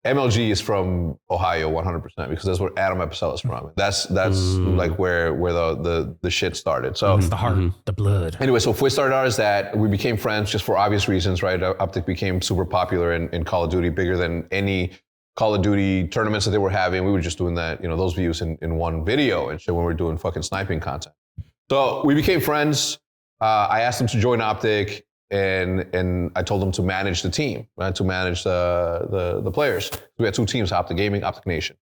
MLG is from Ohio 100% because that's where Adam Epicel is from. That's like where the shit started. So It's the heart, the blood. anyway, so Fwiz started out as that. We became friends just for obvious reasons, right? OpTic became super popular in Call of Duty, bigger than any Call of Duty tournaments that they were having. We were just doing that, those views in one video and shit when we were doing fucking sniping content. So we became friends. I asked him to join OpTic. And I told him to manage the team, right? To manage the players. We had two teams, OpTic Gaming, OpTic Nation.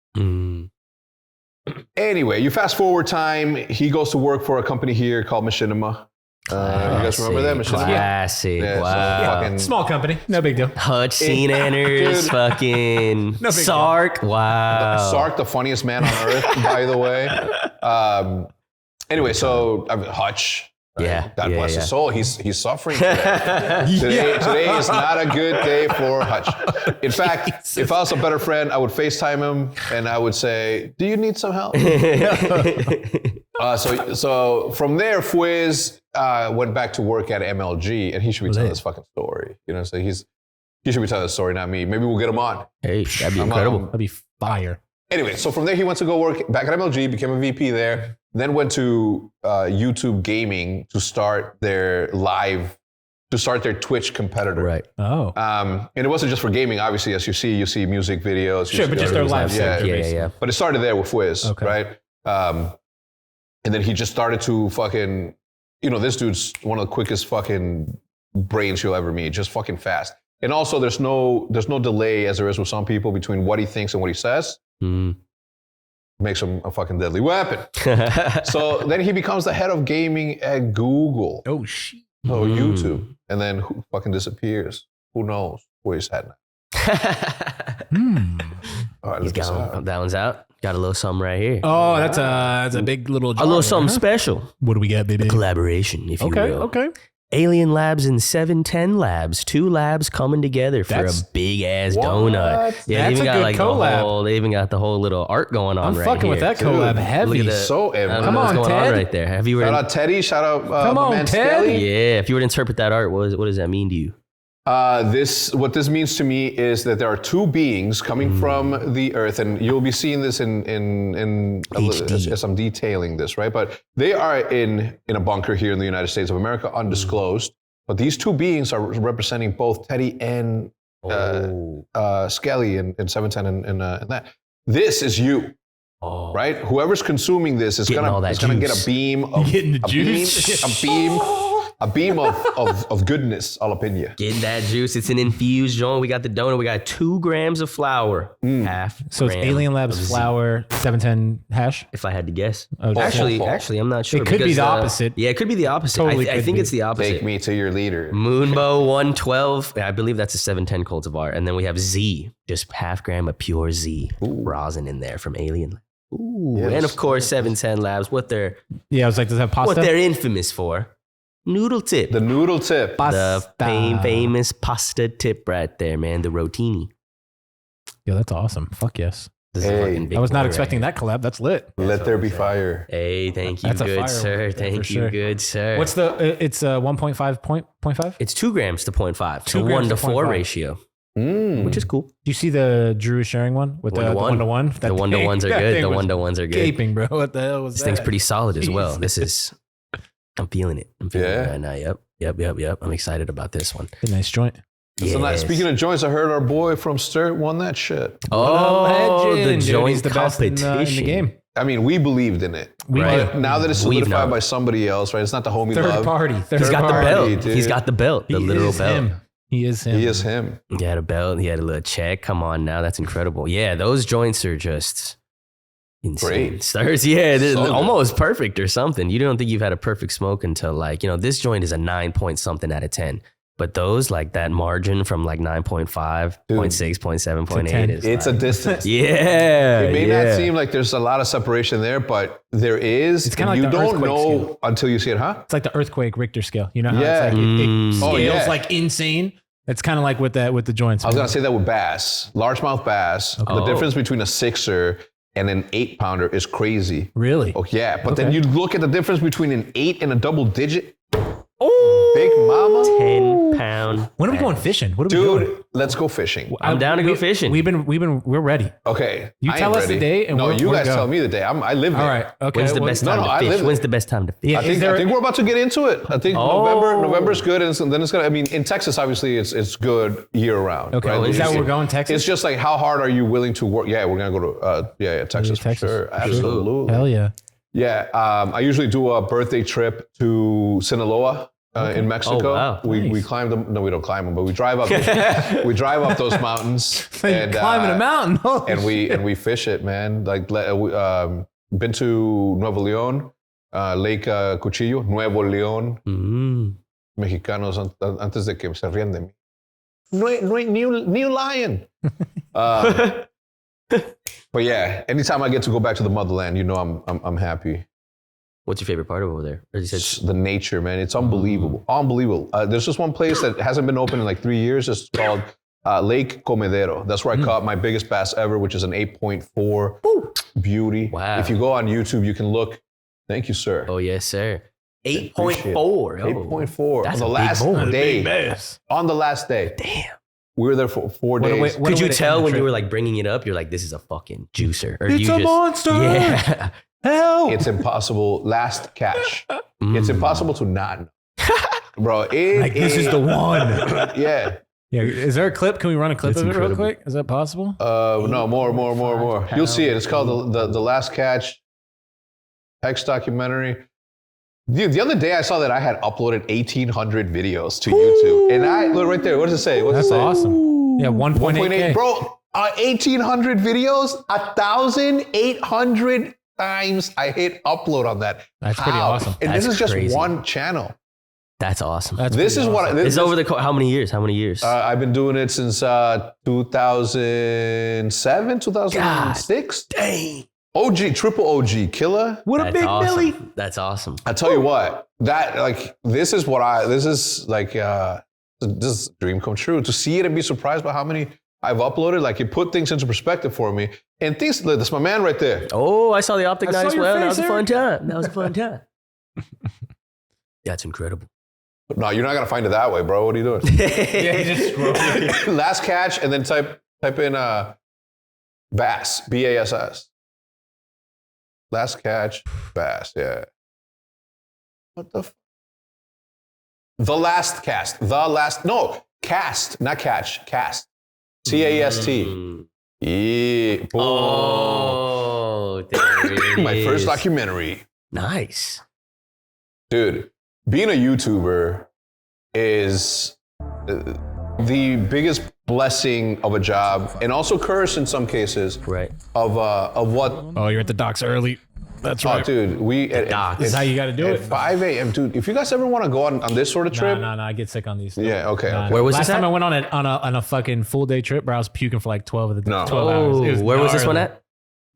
Anyway, you fast forward time, he goes to work for a company here called Machinima. You guys remember that? Machinima? Classic. Yeah, so Wow. fucking- Small company. No big deal. Hutch scene enters, Dude. fucking big Sark. Wow. Sark, the funniest man on earth, by the way. Anyway, so Hutch. Yeah. God bless yeah. his soul. He's suffering today. Today is not a good day for Hutch. In fact, if I was a better friend, I would FaceTime him and I would say, "Do you need some help?" So from there, Fwiz went back to work at MLG, and he should be telling this fucking story. So he should be telling the story, not me. Maybe we'll get him on. Hey, that'd be incredible. That'd be fire. Anyway, so from there he went to go work back at MLG, became a VP there, then went to YouTube Gaming to start their Twitch competitor. Right. Oh. And it wasn't just for gaming, obviously, as you see music videos. Sure, but just their live yeah, Yeah. But it started there with Fwiz, Okay. right? And then he just started to fucking, this dude's one of the quickest fucking brains you'll ever meet, just fucking fast. And also there's no delay as there is with some people between what he thinks and what he says. Makes him a fucking deadly weapon. So then he becomes the head of gaming at Google. Oh, shit. So YouTube. And then who fucking disappears? Who knows where he's at now? All right, He's got one. That one's out. Got a little something right here. Oh, that's a big little jar. A little something special. What do we got, baby? Collaboration, if you will. Okay. Alien Labs and 710 Labs. Two labs coming together for a big ass donut. Yeah, That's they even a got good like collab. they even got the whole little art going on I'm right fucking here. with that collab heavy. Look at that. So I don't know Come what's on, going Ted. on right there. Have you Shout ever? out Teddy. Shout out Come my on, man Ted. Skelly. Yeah, if you were to interpret that art, what does that mean to you? What this means to me is that there are two beings coming from the earth, and you'll be seeing this in HD. as I'm detailing this, right? But they are in a bunker here in the United States of America, undisclosed. But these two beings are representing both Teddy and Skelly and 710 and that. This is you. Right? Whoever's consuming this is gonna get a beam of Getting the juice. a beam of goodness all up in you. Get that juice. It's an infused joint. We got the donut. We got 2 grams of flour. Half. So it's gram Alien of Labs Z. flour 710 hash. If I had to guess. Oh, Actually, I'm not sure. It could be because, the opposite. Yeah, it could be the opposite. Totally I could think be. it's the opposite. Take me to your leader. Moonbow 112. I believe that's a 710 cultivar. And then we have Z, just half gram of pure Z rosin in there from Alien. Ooh. Yes. And of course, 710 Labs, what they're Yeah, I was like, does that have pasta? infamous for. Noodle tip. The noodle tip. The famous pasta tip right there, man. The rotini. Yo, that's awesome. Fuck yes. This is a fucking big I was not boy expecting right that collab. That's lit. Let there be fire. Hey, thank you, That's a good firework, sir. yeah, Thank for you, sure. good sir. What's the? It's 1.5. It's 2 grams to 0.5. 2 So grams 1 to to 4 0.5. ratio, Mm. which is cool. Do you see the Drew sharing one with the 1-to-1? 1-to-1? The 1-to-1s are good. The 1-to-1s are good. Gaping, bro. What the hell was This that? thing's pretty solid as well. Jesus. This is, I'm feeling it. I'm feeling Yeah. it right now. Yep. I'm excited about this one. A nice joint. So now, Yes. speaking of joints, I heard our boy from Sturt won that shit. Oh, Legend, the dude. joint He's the best in competition. the game. I mean, we believed in it. Right. But now that it's We've solidified known. by somebody else, right? It's not the homie Third love. party. He's got the party, belt. dude. He's got the belt, the He literal is belt. him. He is him. He is him. He had a belt. He had a little check. Come on now. That's incredible. Yeah, those joints are just insane. Great. Stars, yeah, they're So good. almost perfect or something. You don't think you've had a perfect smoke until like, this joint is a 9 point something out of 10. But those, like that margin from like 9.5, Dude. 0.6, 0.7, 0.8 10. is It's a like, distance. yeah. It may yeah. not seem like there's a lot of separation there, but there is. It's kinda and like you the don't earthquake know scale. until you see it, huh? It's like the earthquake Richter scale. You know how Yeah. it's like it Mm. scales Oh, yeah. like insane. It's kind of like with the joints. I was man. gonna say that with bass, largemouth bass. The Oh. difference between a 6er and an 8-pounder is crazy. Really? Oh yeah, but then Okay. you look at the difference between an 8 and a double digit. Oh, Big mama. 10-pound. When are we going fishing? What are we doing? Dude, let's go fishing. I'm down to go fishing. We're ready. Okay. You I tell ain't us the ready. day and no, we're- you we're guys go. tell me the day. I live there. All right. Okay. When's the well, best no, time no, I to fish? live When's there. the best time to fish? Yeah, I think we're about to get into it. I think Oh. November's good, and then it's gonna. I mean, in Texas, obviously, it's good year round. Okay. right? Is that where we're going, Texas? It's just like how hard are you willing to work? Yeah, we're gonna go to Texas for Texas. sure. Absolutely. Hell yeah. Yeah, I usually do a birthday trip to Sinaloa in Mexico. Oh, wow. We Nice. climb them. No, we don't climb them, but we drive up. We drive up those mountains and Climbing a mountain. Holy and we fish it, man. Like been to Nuevo León, Lake Cuchillo, Nuevo León. Mm. Mexicanos antes de que se rían de mí. New lion. But yeah, anytime I get to go back to the motherland, I'm happy. What's your favorite part over there? Or you said It's the nature, man. It's unbelievable. Unbelievable. There's just one place that hasn't been open in like 3 years. It's called Lake Comedero. That's where I caught my biggest bass ever, which is an 8.4 beauty. Wow. If you go on YouTube, you can look. Thank you, sir. oh, yes, sir. Appreciate 8.4. it. Oh. 8.4 That's on the a big last bowl. day. bass. On the last day. Damn. We were there for 4 days. What Could a you way to tell end the when you trip. were like bringing it up? You're like, this is a fucking juicer. Or do It's you a just, monster. Yeah. Help. It's impossible. Last catch. Mm. It's impossible to not know. Bro, it Like, this is the one. Yeah. Yeah. Is there a clip? Can we run a clip That's of it real incredible. quick? Is that possible? No, more. You'll see it. It's called the Last Catch Hecz documentary. Dude, the other day I saw that I had uploaded 1,800 videos to YouTube. And I, look right there, what does it say? What does That's it say? awesome. Yeah, 1.8K. Bro, 1,800 videos, 1,800 times I hit upload on that. That's pretty How? awesome. And That's this is just crazy. one channel. That's awesome. That's This pretty is what, awesome. this, It's over the, how many years? How many years? I've been doing it since 2007, 2006. Dang. OG, triple OG, killer. What a That's big awesome. Billy. That's awesome. I tell you what, this is like, this is a dream come true. To see it and be surprised by how many I've uploaded, like it put things into perspective for me. And things, that's my man right there. Oh, I saw the OpTic I saw night as your well. That face, was a fun Erick. time. That was a fun time. That's incredible. No, you're not gonna find it that way, bro. What are you doing? Yeah, he just scrolled. Last catch, and then type in bass, BASS. Last catch, bass. Yeah. What the? The last cast. Cast, not catch. Cast. CAST. Mm. Yeah. Boom. Oh, there it My first is. documentary. Nice. Dude, being a YouTuber is the biggest blessing of a job, and also curse in some cases Right. of what. Oh, you're at the docks early. That's Oh, right. dude, docks. This is how you got to do at it. 5 a.m. Dude, if you guys ever want to go on this sort of trip, No, I get sick on these. yeah, okay. Nah, okay. Where was Last this time at? I went on a fucking full day trip, bro, I was puking for like 12 of the No. 12 hours. Oh, It where was this one gnarly. at?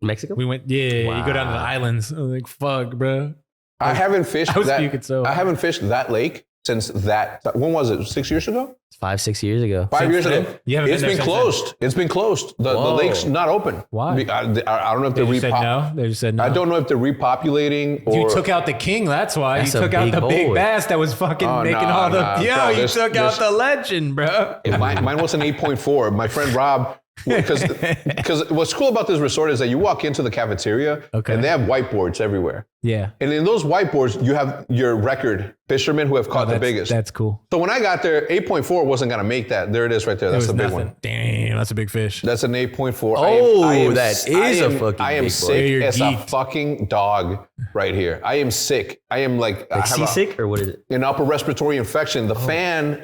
Mexico? We went, you go down to the Wow. islands. I was like, fuck, bro. I haven't fished I was that. puking so I hard. haven't fished that lake since that. When was it? 6 years ago? 5-6 years ago. 5 years ago. You haven't It's been been there since closed. It's been closed. The lake's not open. Why? I don't know if They they're just said no. They just said no. I don't know if they're repopulating or. You took out the king. That's why That's you a took out big the big boy. bass that was fucking making all the. Bro, You took out the legend, bro. Mine was an 8.4. My friend Rob, because what's cool about this resort is that you walk into the cafeteria and they have whiteboards everywhere. Yeah. And in those whiteboards, you have your record fishermen who have caught the biggest. That's cool. So when I got there, 8.4 wasn't going to make that. There it is right there. That's the big one. Damn, that's a big fish. That's an 8.4. Oh, that is a fucking I am big boy. sick You're as geeked. a fucking dog right here. I am sick. I am like I have seasick or what is it? an upper respiratory infection. The fan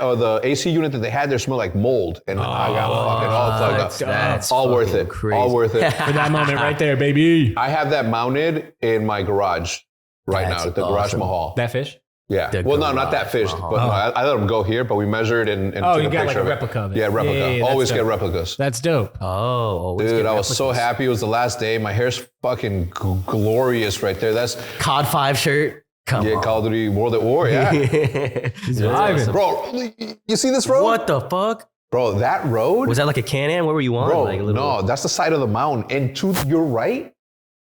or the AC unit that they had there smelled like mold, and I got fucking all tugged up. That's all worth fucking it. crazy. All worth it. For that moment right there, baby. I have that mounted in my garage right That's now at the garage awesome. mahal. That fish? Yeah. The Well, no, not that garage fish. mahal. But no, I let him go here, but we measured and Oh, took you a got like picture a of it. replica of it. Yeah, replica. Yeah, Always that's get dope. replicas. That's dope. Always Dude, get I was so replicas. happy. It was the last day. My hair's fucking glorious right there. That's COD 5 shirt. Come on. Call of Duty World at War. Yeah. He's vibing. Bro, you see this road? What the fuck? Bro, that road? Was that like a Can-Am? Where were you on? Bro, Like a little, no, that's the side of the mountain. And to your right,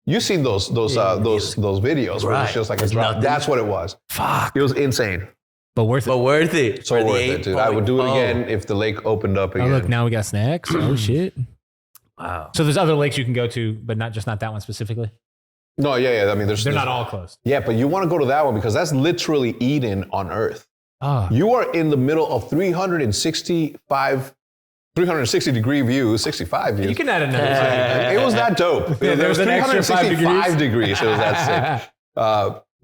you've seen those videos where Right. it's just like a There's drop. nothing. That's what it was. Fuck. It was insane. But worth it. But worth it. So For the worth it, dude. I would do it 8.0. again if the lake opened up Oh, again. look, now we got snacks. Oh, shit. Wow. So there's other lakes you can go to, but not that one specifically? No, yeah. I mean, They're not all closed. Yeah, but you want to go to that one because that's literally Eden on Earth. Oh, You are in the middle of 360 degree views, 65 views. you can add another. It was that dope. Yeah, there was an extra 5 365 degrees. It was that sick.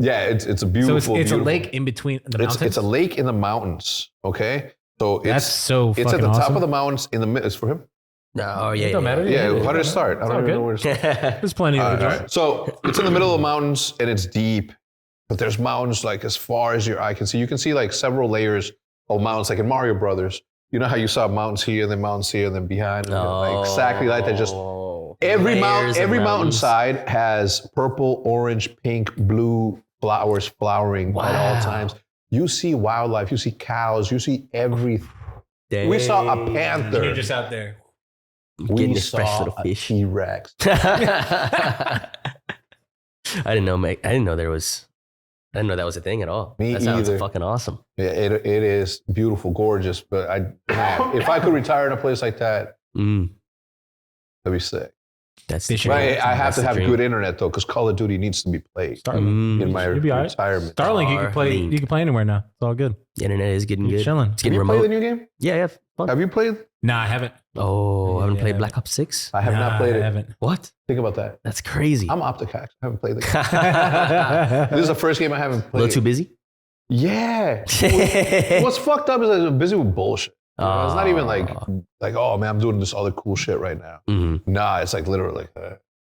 Yeah, it's a So beautiful. it's a beautiful- lake in between the mountains? It's a lake in the mountains. Okay, so That's so it's at fucking the top awesome. of the mountains in the middle. It's for him. No, oh, yeah. It don't matter. Yeah, Yeah, how did it start? I all don't even good. know where to start. There's plenty of All it. right. So it's in the middle of the mountains and it's deep, but there's mountains like as far as your eye can see. You can see like several layers of mountains, like in Mario Brothers. You know how you saw mountains here, and then mountains here, and then behind, and then, like exactly like that. Just every Layers of every mountains. mountainside has purple, orange, pink, blue flowers flowering at all Wow. times. You see wildlife, you see cows, you see everything. Dang. We saw a panther. You're just out there. Getting We this fresh saw little a fish. T-Rex. I didn't know that was a thing at all. Me That sounds either. fucking awesome. Yeah, it is beautiful, gorgeous. But if I could retire in a place like that, Mm, that'd be sick. that's They the should- dream. Right, I have That's to the have dream. good internet though, because Call of Duty needs to be played Starlink. in my You'll be all right. retirement. Starlink, you can play. Starlink. You can play anywhere now. It's all good. The internet is getting You're good. chilling. It's Have getting you remote. played the new game? Yeah. Fun. Have you played? Nah, I haven't. Oh, I haven't Yeah. played Black Ops 6? I have not played I it. haven't. What? Think about that. That's crazy. I'm OpTic Hecz. I haven't played the game. This is the first game I haven't a played. little too busy? Yeah. What's fucked up is I'm busy with bullshit. You know, it's not even like, oh man, I'm doing this other cool shit right now. Mhm. Nah, it's like literally like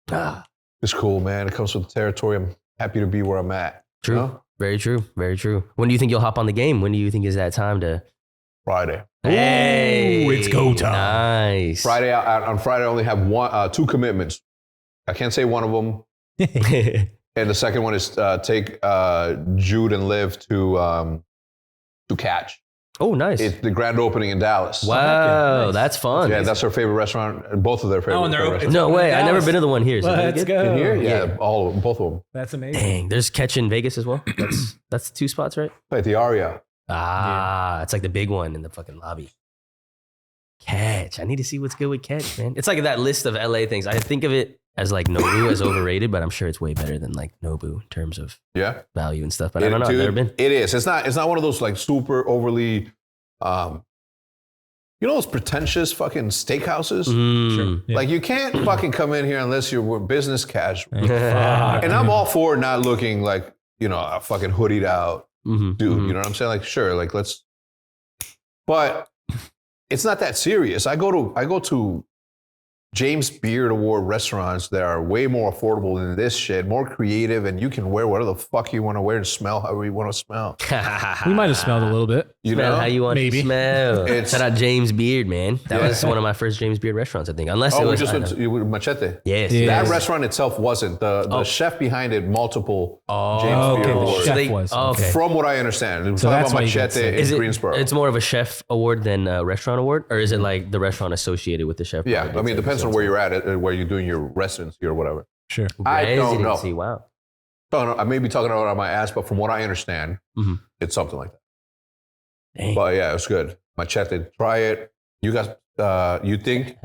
that. It's cool, man. It comes with the territory. I'm happy to be where I'm at. you True. know? Very true. Very true. When do you think you'll hop on the game? When do you think is that time to? Friday. Hey, it's go time. Nice. Friday on Friday, I only have two commitments. I can't say one of them, and the second one is take Jude and Liv to Catch. Oh, nice. It's the grand opening in Dallas. Wow, Nice. that's fun. Yeah, that's our favorite restaurant. Both of their favorite. Oh, and they're open. restaurants. No way. I've never Dallas. been to the one here. So Let's good? go. In here, Yeah. yeah, all of them, both of them. That's amazing. Dang, there's Catch in Vegas as well. That's two spots, right? Like the Aria. Ah, it's like the big one in the fucking lobby. Catch. I need to see what's good with Catch, man. It's like that list of LA things. I think of it as like Nobu as overrated, but I'm sure it's way better than like Nobu in terms of Yeah, value and stuff. But I don't know. I've never been. It is. It's not one of those like super overly, you know, those pretentious fucking steakhouses. Mm. Yeah. Like you can't fucking come in here unless you're business casual. Fuck. And I'm all for not looking like, you know, a fucking hoodied out Mhm, dude. mhm. You know what I'm saying? Like, sure, like but it's not that serious. I go to James Beard Award restaurants that are way more affordable than this shit, more creative, and you can wear whatever the fuck you want to wear and smell however you want to smell. We might have smelled a little bit. You Smell know? how you want Maybe. to smell. It's- Shout out James Beard, man. That was one of my first James Beard restaurants, I think. Unless it we was just went to Machete. yes, Yeah. That restaurant itself wasn't. The chef behind it, multiple James okay, Beard the Awards. chef was. okay. From what I understand. It was So talking that's about why you get Machete sick. in Is it, Greensboro. it's more of a chef award than a restaurant award? Or is it like the restaurant associated with the chef? Yeah, award? I mean, it depends on where you're at, where you're doing your residency or whatever. Sure. I don't know. Residency, wow. I may be talking out of my ass, but from what I understand, it's something like that. Dang. But yeah, it's good. Machete, try it. You guys, you think?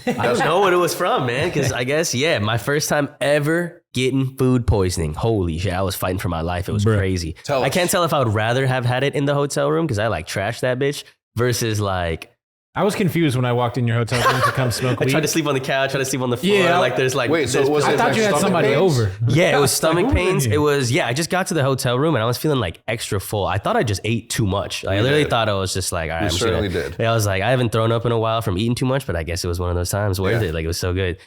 I don't know what it was from, man. Because I guess, my first time ever getting food poisoning. Holy shit, I was fighting for my life. It was crazy. Tell I us. can't tell if I would rather have had it in the hotel room because I like trashed that bitch versus like I was confused when I walked in your hotel room to come smoke I weed. tried to sleep on the couch, tried to sleep on the floor. Yeah. Like there's like Wait, so this was I it thought like you had stomach somebody pains? over. Yeah, it was stomach who was in pains. here? It was, I just got to the hotel room and I was feeling like extra full. I thought I just ate too much. I literally did. thought I was just like, all right, You I'm just certainly gonna, did. Yeah, I was like, I haven't thrown up in a while from eating too much, but I guess it was one of those times worth Yeah. it. Like it was so good.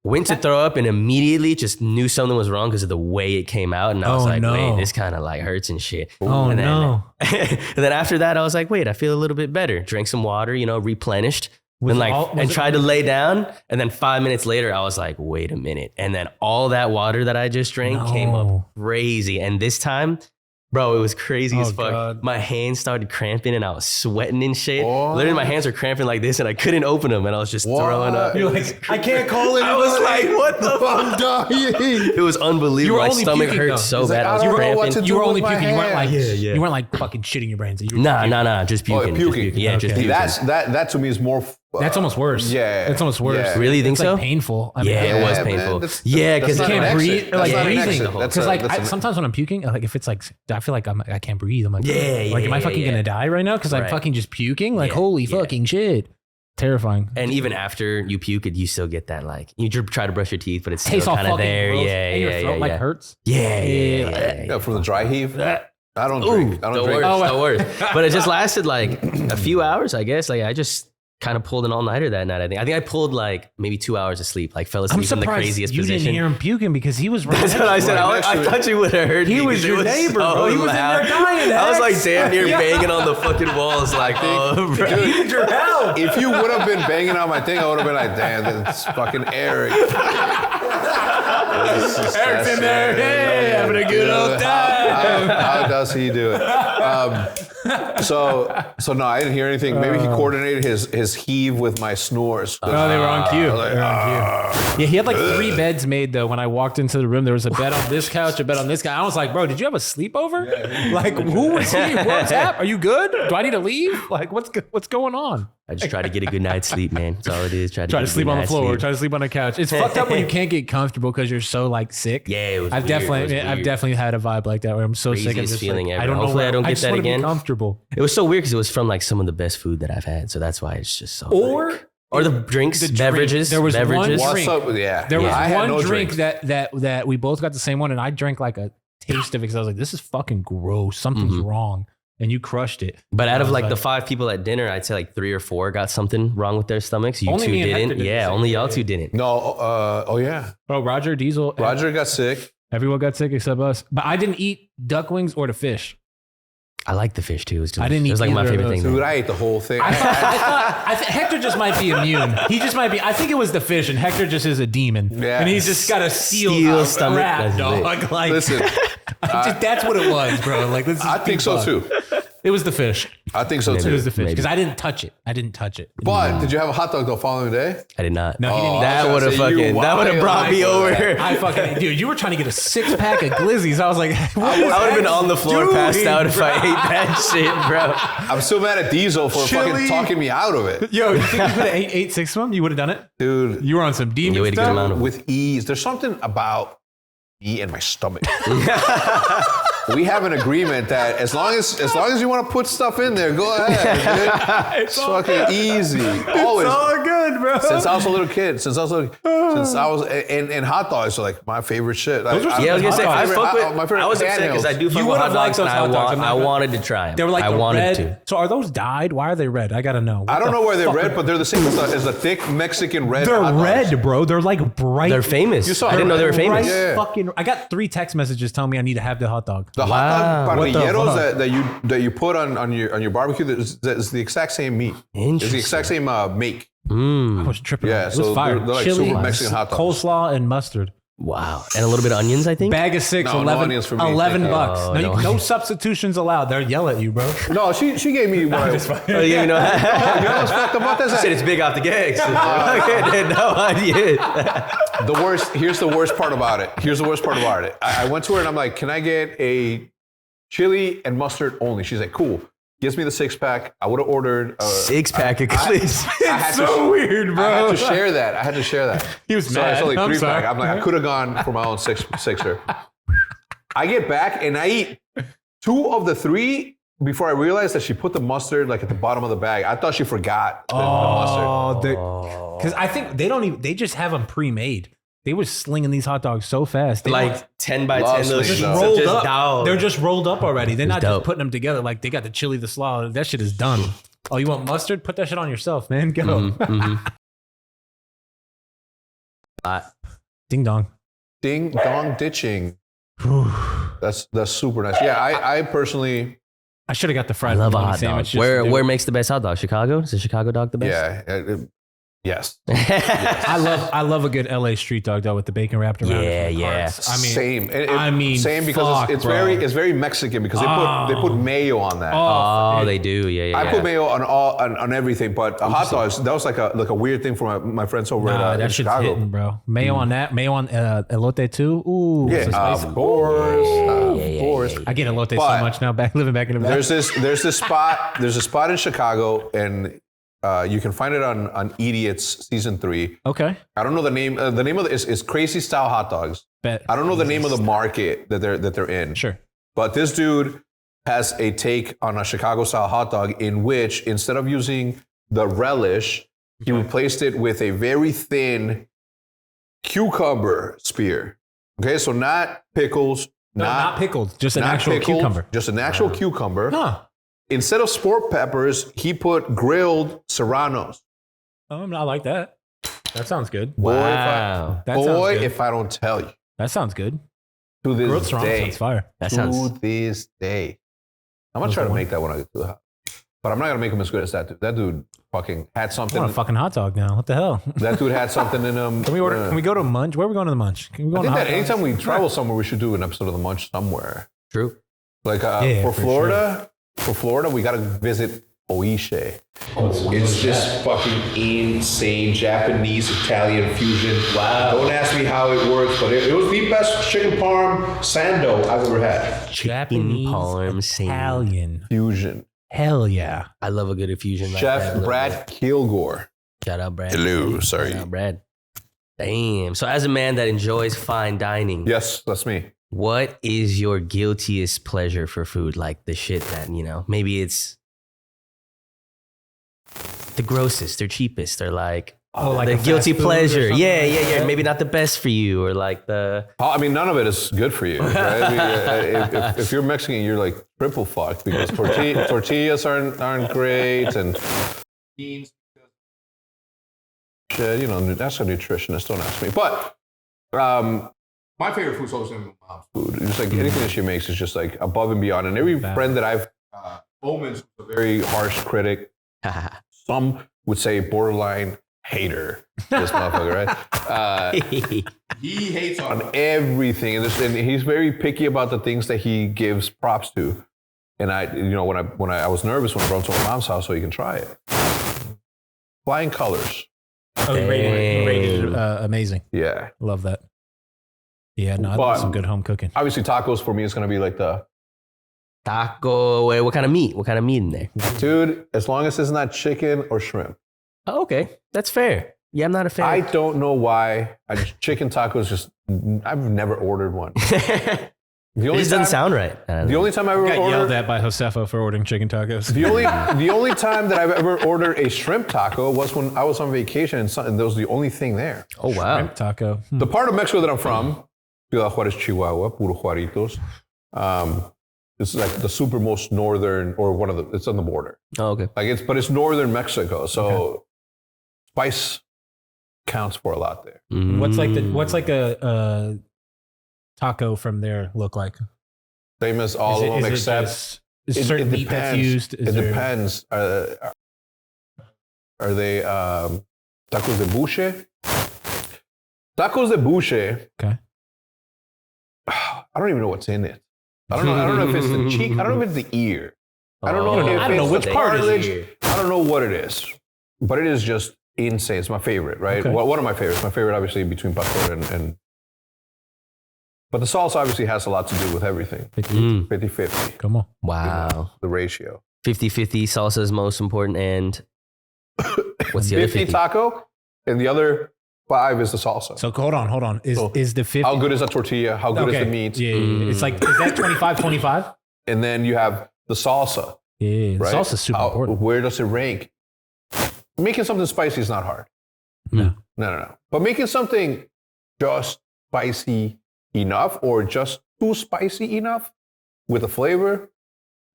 Went to throw up and immediately just knew something was wrong because of the way it came out. And I was Oh, like, no. wait, this kind of like hurts and shit. Oh, and then, no. and then after that, I was like, wait, I feel a little bit better. Drank some water, replenished. Was And it like, all- was and it- tried to lay down. And then 5 minutes later, I was like, wait a minute. And then all that water that I just drank came No. up crazy. And this time, bro, it was crazy as Oh, fuck. God. My hands started cramping and I was sweating and shit. What? Literally, my hands were cramping like this and I couldn't open them. And I was just throwing up. You're like, I can't call it. I was like, what the fuck? I'm dying. It was unbelievable. You were My only stomach puking, hurt though. so He's like, bad. I I was don't know cramping. what to do. You were only with my puking. You weren't like, hands. you weren't like fucking shitting your brains. You were Nah, puking. just Oh, puking. puking. Just, yeah, just Okay. puking. That to me is more. That's almost worse. Yeah. That's almost worse. Yeah. Really think It's so? like painful. I Yeah, it was man, painful. that's- Yeah, that's because not you an can't exit. breathe, That's like, not an breathing. exit. Because That's Because a- like that's an- sometimes when I'm puking, like if it's like I feel like I can't breathe. I'm like, Yeah, like am I yeah, fucking yeah. gonna die right now? Because I'm Right. fucking just puking. Like Yeah, holy yeah. fucking shit, terrifying. And even after you puke, you still get that like you try to brush your teeth, but it's Tastes still all kind of fucking there. gross, Yeah, and your yeah, throat yeah, like yeah. hurts. Yeah, from the dry heave. I don't drink. I don't the drink. worst, the worst. But it just lasted like a few hours, I guess. Like I just kind of pulled an all-nighter that night. I think I pulled like maybe 2 hours of sleep. Like fell I'm asleep in the surprised crasid you position. didn't hear him puking because he was right. That's what I said. Right next to I it. thought you would have heard He me. was 'cause it your neighbor, so bro. He was in there loud. dying, I was like X. damn near banging on the fucking walls. Like, oh, bro. Need your help. If you would have been banging on my thing, I would have been like, damn, that's fucking Eric. Eric's in there. Hey, having a good old time. How does he do it? So no, I didn't hear anything. Maybe he coordinated his heave with my snores. Oh, they were on cue. like, They were on cue. Yeah, he had like 3 beds made though. When I walked into the room, there was a bed on this couch, a bed on this guy. I was like, bro, did you have a sleepover? Like, who was he? What's happening? Are you good? Do I need to leave? Like, what's going on? I just try to get a good night's sleep, man. That's all it is. Try Try get to a sleep good on the night's floor. sleep. Try to sleep on the couch. It's fucked up when you can't get comfortable because you're so like sick. Yeah, it was I've weird. definitely, It was I've weird. definitely had a vibe like that where I'm so sick. I'm Craziest just feeling like, ever. I don't know. Hopefully I don't get just that wanna be again. comfortable. It was so weird because it was from like some of the best food that I've had. So that's why it's just so. Or the drinks, the drink. beverages. There was one beverages. drink. What's up? Yeah. There was I had one no drink drinks. that we both got the same one, and I drank like a taste of it because I was like, "This is fucking gross. Something's wrong." And you crushed it. But out I of was like the like- 5 people at dinner, I'd say like 3 or 4 got something wrong with their stomachs. You Only 2 me and Hector didn't. did the Yeah, same. only y'all 2 didn't. No. Oh yeah. Bro, Roger, Diesel, Roger got sick. everyone got sick except us. But I didn't eat duck wings or the fish. I like the fish too. It was delicious. I didn't It was eat like my either of favorite those. thing. Dude, I ate the whole thing. I think Hector just might be immune. He just might be. I think it was the fish, and Hector just is a demon. Yeah. And he's just got a steel stomach. crap, That's dog. Like, Listen, that's what it was, bro. Like, this is I think so too. It was the fish. I think so It too. was the fish Maybe. because I didn't touch it. I didn't touch it. But did you have a hot dog the following day? I did not. No, he didn't. That I was would have gonna say, you fucking. That would have brought me wild. over. I fucking dude. You were trying to get a 6-pack of glizzies. I was like, what I would have been on the floor, doing, passed out if I bro? ate that shit, bro. I'm still mad at Diesel for Chili. fucking talking me out of it. Yo, you think you could have ate 6 of them? You would have done it. Dude, You were on some demon You ate a good stuff. amount of with ease. There's something about me and my stomach. We have an agreement that as long as you want to put stuff in there, go ahead. Dude. It's fucking easy. Always. all good. good, bro. Since I was a little kid, since I was and hot dogs are like my favorite shit. Like, I was gonna say I was upset because I do fuck You with would hot have dogs, liked and those hot dogs. I wanted to try them. They were like I the wanted red. to. So are those dyed? Why are they red? I gotta know. I don't know where they're red, but they're the same as the thick Mexican red. They're hot dogs. red, bro. They're like bright. They're famous. You saw I didn't know they were famous. Yeah. Fucking. I got 3 text messages telling me I need to have the hot dog. The hot dog What the parrilleros fuck? that you put on your barbecue is the exact same meat. It's the exact same make. I was tripping. Yeah, It was so fire. they're like Chili, super Mexican hot dogs. coleslaw, and mustard. Wow, and a little bit of onions, I think. Bag of 6, No 11, onions for me. $11 bucks. Oh, No substitutions allowed. They'll yell at you, bro. No, she gave me what I Oh, yeah, you know. you know what's fucked about that? Said it's big off the gags. No onions. The worst. Here's the worst part about it. I went to her and I'm like, "Can I get a chili and mustard only?" She's like, "Cool." Gives me the 6-pack. I would have ordered a 6-pack of clips. It's so weird, bro. I had to share that. He was so mad. it's only I'm 3-pack. sorry. I'm like, I could have gone for my own sixer. I get back and I eat 2 of the 3 before I realized that she put the mustard like at the bottom of the bag. I thought she forgot the mustard. Because I think they just have them pre-made. They were slinging these hot dogs so fast. They Like were 10 by Love 10 those slinging sheets those. of rolled just up. dog. They're just rolled up already. They're not dope. just putting them together. Like they got the chili, the slaw. That shit is done. Oh, you want mustard? Put that shit on yourself, man. Go. Ding dong. Ding dong ditching. That's super nice. Yeah, I personally. I should have got the I fried love a bologna hot dog. sandwich. just Where to do it. makes the best hot dog? Chicago? Is the Chicago dog the best? Yeah. Yes. I love a good LA street dog though with the bacon wrapped around. Yeah, it from yeah. Hearts. I mean, same because fuck, it's bro. very Mexican because they put mayo on that. Oh, they do. Yeah. I put mayo on everything, but hot dogs, that was like a weird thing for my friends over in that shit's Chicago. hitting, bro. Mayo on that. Mayo on elote too. Ooh, Yeah, so spicy. of course. I get elote so But much now. Living back in the back. There's this spot in Chicago, and you can find it on Idiots season 3. Okay. I don't know the name. The name of it is Crazy Style Hot Dogs. Bet. I don't know the name of the market that they're in. Sure. But this dude has a take on a Chicago style hot dog in which instead of using the relish, he replaced it with a very thin cucumber spear. Okay, so not pickles, Not pickled, just an not actual pickled, cucumber. just an actual cucumber. Huh. Instead of sport peppers, he put grilled serranos. I like that. That sounds good. Wow. That sounds good. If I don't tell you, That sounds good. to Grilled this serrano day, sounds fire. That sounds. to this day, I'm gonna try to make that when I get to the house. But I'm not gonna make him as good as that dude. That dude fucking had I something. want a fucking hot dog now. What the hell? That dude had something in him. Can we order? Can we go to Munch? Where are we going to the Munch? Can we go I on think a that hot dog? anytime we travel somewhere, we should do an episode of the Munch somewhere. True. Like Yeah, for for Florida, we gotta visit Oishi. It's this fucking insane Japanese Italian fusion. Wow. Don't ask me how it works, but it was the best chicken parm sando I've ever had. Japanese, parm sand. Italian. Fusion. Hell yeah. I love a good infusion. Like Chef that. Brad Kilgore. Shout out, Brad. Hello, sorry. Shout out, Brad. Damn. So, as a man that enjoys fine dining, Yes, that's me. what is your guiltiest pleasure for food? Like the shit that, maybe it's the grossest or cheapest or like, like the a guilty fast food or pleasure. something Yeah, like yeah, yeah. that? Maybe not the best for you or like the. I mean, none of it is good for you. Right? I mean, if you're Mexican, you're like triple fucked because tortillas aren't great and beans. Shit, that's a nutritionist. Don't ask me. But my favorite food is always gonna be my mom's food. Just like anything that she makes is just like above and beyond. And every friend that I've, Omen's a very harsh critic. Some would say borderline hater. This motherfucker, right? He hates on everything, and he's very picky about the things that he gives props to. And when I was nervous when I brought him to my mom's house so he can try it. Flying colors. Oh, he rated it amazing. Yeah. Love that. Yeah, no, I But- love some good home cooking. Obviously, tacos for me is gonna be like the Taco. Wait, what kind of meat? What kind of meat in there? dude. As long as it's not chicken or shrimp. Oh, okay. That's fair. Yeah, I'm not a fan. I don't know why. Chicken tacos I've never ordered one. The only This doesn't sound right. The only time I ever Got yelled ordered at by Josefo for ordering chicken tacos. the only time that I've ever ordered a shrimp taco was when I was on vacation, and that was the only thing there. Oh wow. Shrimp taco. The part of Mexico that I'm from, Ciudad Juárez, Chihuahua, puro Juaritos. It's like the super most northern, or one of the. It's on the border. Oh, okay. But it's northern Mexico, so spice counts for a lot there. What's like a taco from there look like? Same as all of them, except is certain meat that's used? It depends. Are they tacos de buche? Tacos de buche. Okay. I don't even know what's in it. I don't know if it's the cheek. I don't know if it's the ear. I don't know if I don't know it's which the part is cartilage. I don't know what it is, but it is just insane. It's my favorite, right? Okay. One of my favorites. My favorite, obviously, between pastor and. But the sauce obviously has a lot to do with everything. 50-50. Come on. Wow. The ratio. 50-50 salsa is most important, and what's the other 50 50? taco, and the other 5 is the salsa. So hold on. Is the 50? How good is the tortilla? How good is the meat? Yeah. It's like, is that 25-25? And then you have the salsa. Yeah. Right? Salsa's super important. Where does it rank? Making something spicy is not hard. No. But making something just spicy enough, or just too spicy enough with the flavor,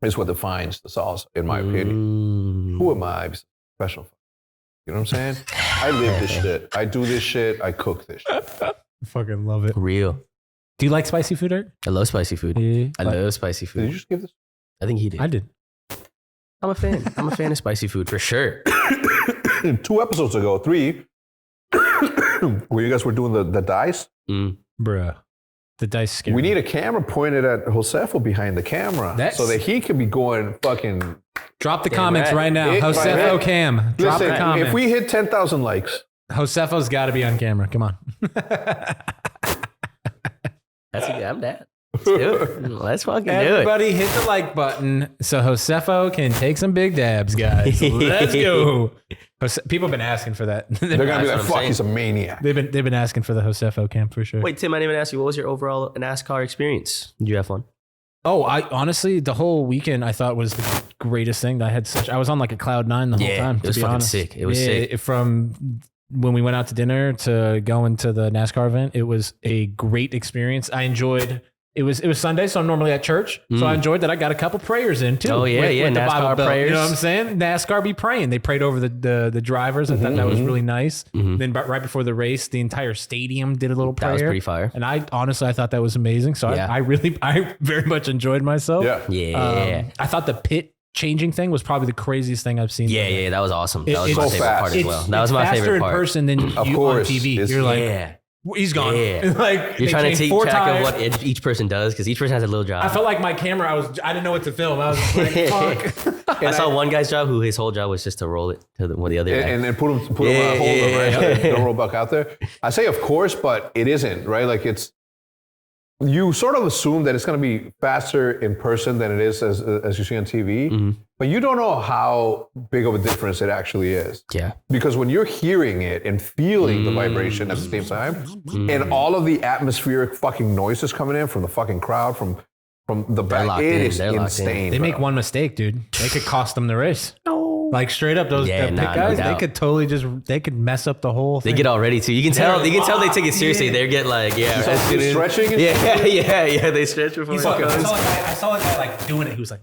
is what defines the salsa, in my opinion. Who am I? Special. You know what I'm saying? I live this shit. I do this shit. I cook this shit. I fucking love it. Real. Do you like spicy food, Eric? I love spicy food. Yeah. I love spicy Did you food. just give this? I think he did. I did. I'm a fan. I'm a fan of spicy food for sure. 2 episodes ago, 3, where you guys were doing the dice. Bruh. The dice scare We me. need a camera pointed at Josefo behind the camera, so that he can be going fucking. Drop the comments right now. It- Josefo right. Cam. Drop Listen, the comments. if we hit 10,000 likes, Josefo's got to be on camera. Come on. I'm down. Let's do it. Let's fucking do it. Everybody hit the like button so Josefo can take some big dabs, guys. Let's go. People have been asking for that. they're gonna be That's like, what I'm "Fuck, saying. he's a maniac." They've been asking for the Josefo Cam for sure. Wait, Tim, I didn't even ask you, what was your overall NASCAR experience? Did you have fun? Oh, I honestly, the whole weekend I thought was the greatest thing. I was on like a cloud 9 the whole time. It was to be fucking honest. sick. It was sick. From when we went out to dinner to going to the NASCAR event, it was a great experience. I enjoyed. It was Sunday, so I'm normally at church. So I enjoyed that. I got a couple prayers in too. Oh, yeah, with the NASCAR Bible Belt. prayers. You know what I'm saying? NASCAR be praying. They prayed over the drivers. I thought that was really nice. Then right before the race, the entire stadium did a little prayer. That was pretty fire. And I thought that was amazing. So Yeah. I very much enjoyed myself. Yeah. Yeah. I thought the pit changing thing was probably the craziest thing I've seen. Yeah, that was awesome. That was It's my so favorite fast. part as well. That was it's my faster favorite in part. person than Of you course. on TV. It's- You're like, Yeah. he's gone. Yeah. Like You're trying to changed take 4 track tires. of what each person does, because each person has a little job. I felt like my camera. I didn't know what to film. I was just like, fuck. I saw one guy's job who his whole job was just to roll it to the other guy. And put him hold him, right? So they don't roll back out there. I say, of course, but it isn't, right? Like you sort of assume that it's going to be faster in person than it is as you see on TV, but you don't know how big of a difference it actually is. Yeah. Because when you're hearing it and feeling the vibration at the same time, and all of the atmospheric fucking noises coming in from the fucking crowd, from the back, locked it in. is They're locked in. insane. They make bro. one mistake, dude. They could cost them the race. Like straight up, those Yeah, the nah, pit guys, no they doubt. could totally they could mess up the whole They thing. get all ready too. You can tell they take it seriously. Yeah. They get like, yeah. Stretching? Yeah. They stretch before. I saw a guy like doing it. He was like,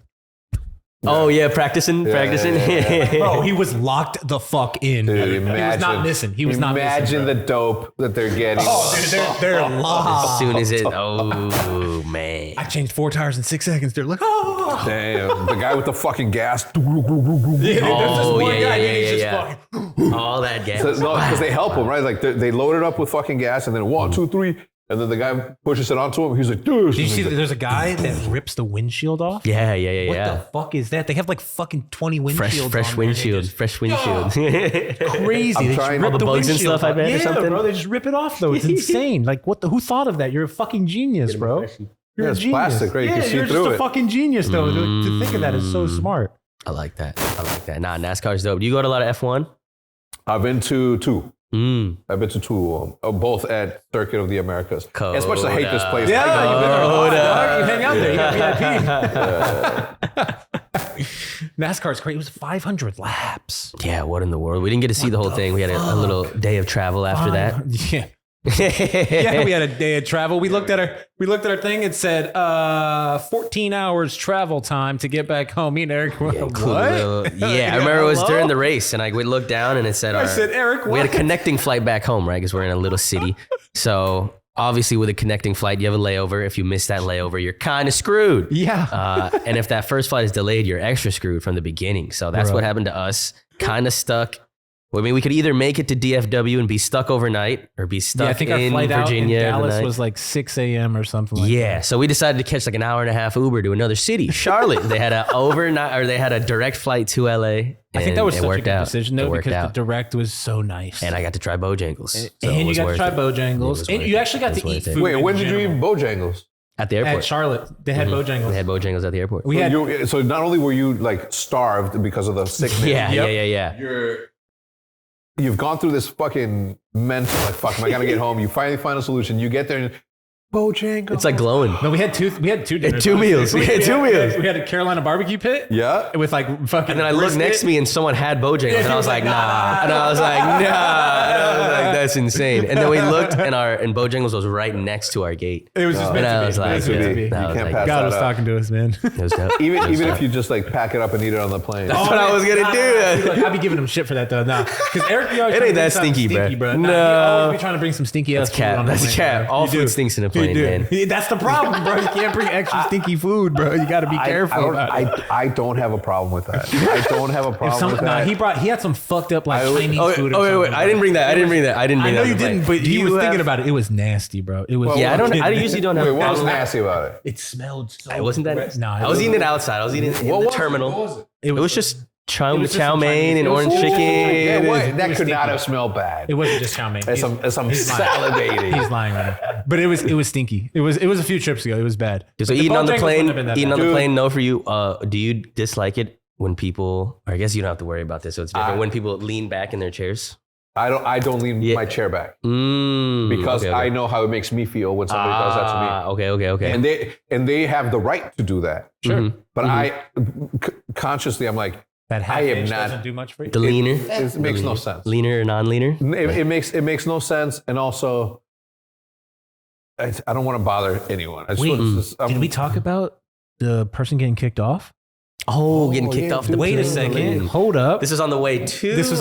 Oh yeah, practicing. yeah. bro, he was locked the fuck in. Dude, He was not missing. He was not missing. Imagine bro. the dope that they're getting. Oh, dude, they're As lost. soon as it, oh man. I changed 4 tires in 6 seconds. They're like, oh. Damn, the guy with the fucking gas. Yeah, there's this Oh, one yeah, guy, yeah, he's yeah, just yeah. fucking. All that gas. No, because they help him, right? Like they load it up with fucking gas, and then 1, 2, 3, and then the guy pushes it onto him. He's like, dude. Did you see that there's a guy that rips the windshield off? Yeah. What the fuck is that? They have like fucking 20 windshields. Fresh on windshield. there. Fresh windshield. Crazy. I'm They just trying- rip All the bugs and windshield stuff, I off. bet, or Yeah, something? bro. They just rip it off though. It's insane. Like who thought of that? You're a fucking genius, bro. You're a it's genius. plastic, right? You Yeah, can see you're through just a it. fucking genius though. To think of that is so smart. I like that. Nah, NASCAR's dope. Do you go to a lot of F1? I've been to 2. I've been to two of them, both at Circuit of the Americas. As much as I hate this place, Yeah, you hang out there. You got VIP. NASCAR's crazy. It was 500 laps. Yeah, what in the world? We didn't get to see the whole thing. We had a little day of travel after that. Yeah. Yeah, we had a day of travel. We looked at our thing. It said 14 hours travel time to get back home. Me and Eric went, what? I remember it was during the race, and we looked down, and it said, I said, Eric, what? We had a connecting flight back home, right? Because we're in a little city. So obviously, with a connecting flight, you have a layover. If you miss that layover, you're kind of screwed. Yeah. And if that first flight is delayed, you're extra screwed from the beginning. So that's what happened to us. Kind of stuck. I mean, we could either make it to DFW and be stuck overnight or be stuck I think in our flight Virginia. out in Dallas was like 6 a.m. or something like that. Yeah, so we decided to catch like an hour and a half Uber to another city, Charlotte. They had a direct flight to LA. I think that was such a good out. decision though, because the direct was so nice. And I got to try Bojangles. And you got to try Bojangles. And you actually got to eat food. Wait, when did you eat Bojangles? At the airport. At Charlotte, they had Bojangles. They had Bojangles at the airport. So not only were you like starved because of the sickness. Yeah. You've gone through this fucking mental, like, fuck, I gotta get home. You finally find a solution. You get there and Bojangles. It's like glowing. No, we had two dinners. Two meals. We had two meals. We had a Carolina barbecue pit. Yeah. With like fucking. And then I looked next to me and someone had Bojangles, and I was like, nah. And I was like, nah. And I was like, that's insane. And then we looked, and Bojangles was right next to our gate. It was just meant to be. I was like, You can't pass God that was up. talking to us, man. It was dope. Even if you just like pack it up and eat it on the plane. That's what I was gonna do. I'd be giving him shit for that though. Nah, because Eric, It ain't that stinky, bro. No, he always be trying to bring some stinky ass food on the That's plane, cap. bro. All You food do. stinks in a plane, man. That's the problem, bro. You can't bring extra stinky food, bro. You got to be careful. I don't have a problem with that. I don't have a problem with that. He had some fucked up like Chinese food. Wait. I didn't bring that. I know you didn't, but he was thinking about it. It was nasty, bro. It was. Yeah, I usually don't have. Wait, what was nasty about it? It smelled so. It wasn't that nasty. No, I was eating it outside. I was eating it in the terminal. What was it? It was just chow just mein Chinese. and It was orange just chicken. Yeah, what? That could stinky. not have smelled bad. It wasn't just chow mein. As I'm He's lying. salivating. He's lying right now. But it was stinky. It was a few trips ago. It was bad. So But eating on the Bojangles plane, wouldn't have been that bad. plane, no for you. Do you dislike it when people? Or I guess you don't have to worry about this. So it's different when people lean back in their chairs. I don't lean my chair back because okay. I know how it makes me feel when somebody does that to me. Okay. And they have the right to do that. Sure. But I consciously I'm like, That half I am inch not- doesn't do much for you. The leaner, it makes no sense. leaner or non-leaner. It makes no sense, and also I don't want to bother anyone. I just Wait, want did we talk about the person getting kicked off? Oh, getting kicked yeah, off the Wait a plane. second. Hold up. This was on the way to. This was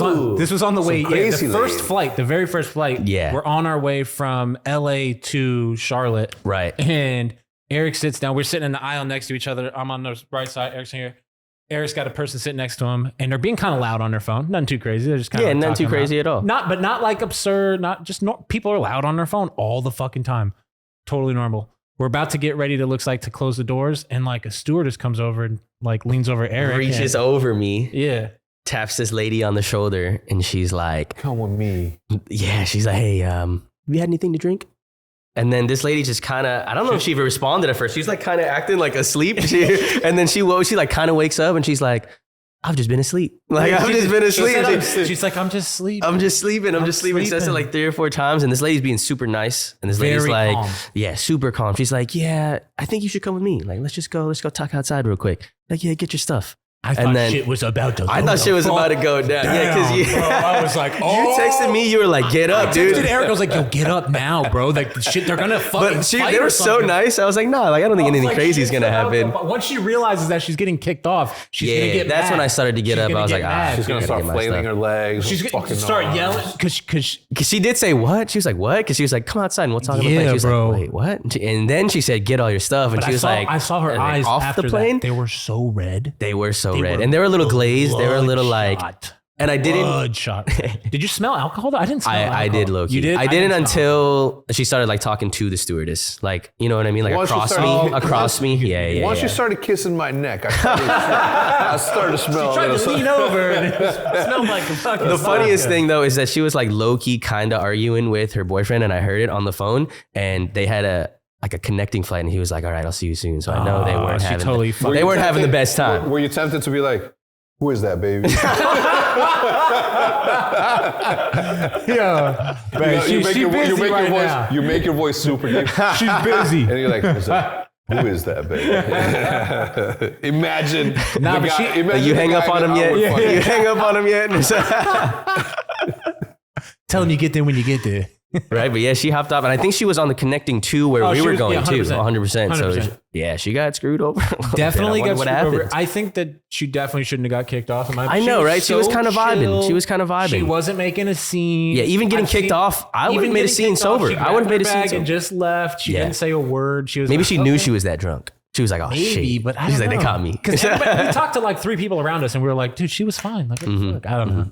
on the way. Yeah, crazy the first lady. flight, the very first flight. Yeah. We're on our way from LA to Charlotte. Right. And Eric sits down. We're sitting in the aisle next to each other. I'm on the right side. Eric's here. Eric's got a person sitting next to him, and they're being kind of loud on their phone. Nothing too crazy. They're just kind of nothing too crazy at all. Not like absurd. Not just people are loud on their phone all the fucking time. Totally normal. We're about to get ready to close the doors, and like a stewardess comes over and like leans over Eric. Reaches over me, Yeah. taps this lady on the shoulder, and she's like, come with me. "Yeah." She's like, "Hey, have you had anything to drink?" And then this lady just kind of, I don't know if she even responded at first. She's like kind of acting like asleep. And then she like kind of wakes up and she's like, I've just been asleep. Like, I've just been asleep. She's like, I'm just sleeping. I'm just sleeping. Says it like 3 or 4 times. And this lady's being super nice. And this lady's Very like, calm. yeah, super calm. She's like, yeah, I think you should come with me. Like, let's go talk outside real quick. Like, yeah, get your stuff. I thought shit was about to go I thought shit was about to go down. Yeah, because bro. I was like, you texted me, you were like, get up, dude. Dude, Eric was like, yo, get up now, bro. Like, the shit, they're gonna fucking But fight they or were so something. nice. I was like, nah, like, I don't think I was anything like, crazy is shit's going to about happen. But once she realizes that she's getting kicked off, she's gonna get That's mad. when I started to get She's up. gonna I was get like, mad. She's gonna I gotta start get my flailing stuff. her legs. She's gonna fucking start no. yelling because Because she did say what? She was like, what? Because she was like, come outside and we'll talk on the Yeah, plane. She was bro. like, wait, what? And then she said, get all your stuff. And she was like, I saw her and, like, eyes off after the plane. that. They were so red. They were so They red. were And they were a little glazed. They were a little like, bloodshot. and I didn't. Bloodshot. Did you smell alcohol? I didn't smell alcohol. I did low key. You did? I didn't smell until she started like talking to the stewardess. Like, you know what I mean? Like Once you across me. Yeah. Once you started kissing my neck, I started to smell. Tried to lean over and it smelled like a fucking The funniest vodka. thing though is that she was like low key kind of arguing with her boyfriend, and I heard it on the phone. And they had a connecting flight, and he was like, "All right, I'll see you soon." So I know they weren't she having totally fucked- they weren't having the best time. Were you tempted to be like, who is that baby? Yeah, man, you make she's busy right now. You make your voice super deep. She's busy. And you're like, who is that, baby? Imagine. Nah, but imagine you hang up on him yet? You hang up on him yet? Tell him you get there when you get there. Right, but yeah, she hopped off, and I think she was on the connecting two where we were going too, 100%. So yeah, she got screwed over. Definitely got screwed happened. over. I think that she definitely shouldn't have got kicked off. I know, right? She was kind of vibing. She was kind of vibing. She wasn't making a scene. Yeah, even getting kicked off, I would have made a scene sober. I would have made a scene sober. And just left. She didn't say a word. She was maybe she knew she was that drunk. She was like, oh shit. But I She's don't like, know. they caught me. Because we talked to like 3 people around us, and we were like, dude, she was fine. Like, what the fuck? I don't know.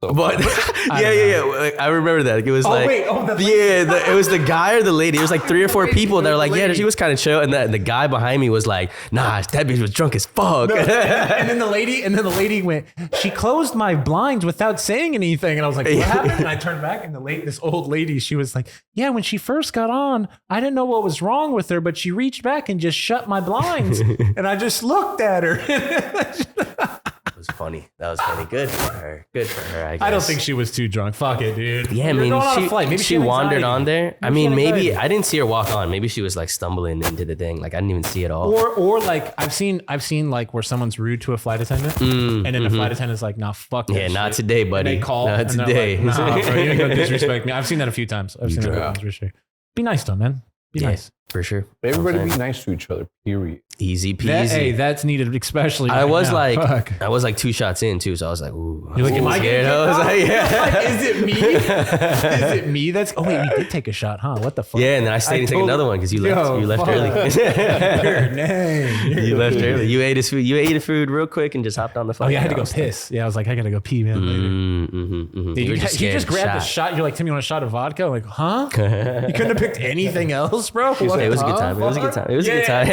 But yeah. I remember that. It was it was the guy or the lady. It was like 3 or 4 people that were like, yeah, she was kind of chill. And the guy behind me was like, nah, that bitch was drunk as fuck. No, and then the lady went, she closed my blinds without saying anything. And I was like, what happened? And I turned back, and this old lady, she was like, yeah, when she first got on, I didn't know what was wrong with her, but she reached back and just shut my blinds. And I just looked at her. Funny. That was funny. Good for her. Good for her, I guess. I don't think she was too drunk. Fuck it, dude. Yeah, I mean, maybe she wandered on there. I mean, maybe I didn't see her walk on. Maybe she was like stumbling into the thing. Like I didn't even see it all. Or like I've seen like where someone's rude to a flight attendant, and then the flight attendant's like, nah, fuck that yeah, not shit. today, buddy. And they call. Not today. Like, nah, bro, you ain't gonna disrespect me. I've seen that a few times. I've seen that for sure. Be nice though, man. Be nice. For sure. Everybody be nice to each other, period. Easy peasy. That's needed, especially I was now. like, I was like 2 shots in too, so I was like, ooh. You're like, am I getting I was like, yeah. like, is it me? Is it me? That's we did take a shot, huh? What the fuck? Yeah, and then I stayed and took another one because you left early. Your name. You left early. You ate his food. You ate his food real quick and just hopped on the phone. Oh yeah, I had to go piss. Yeah, I was like, I gotta go pee, man. Later. Dude, you just grabbed a shot. You're like, Tim, you want a shot of vodka? I'm like, huh? You couldn't have picked anything else, bro. It was a good time. It was a good time. It was a good time.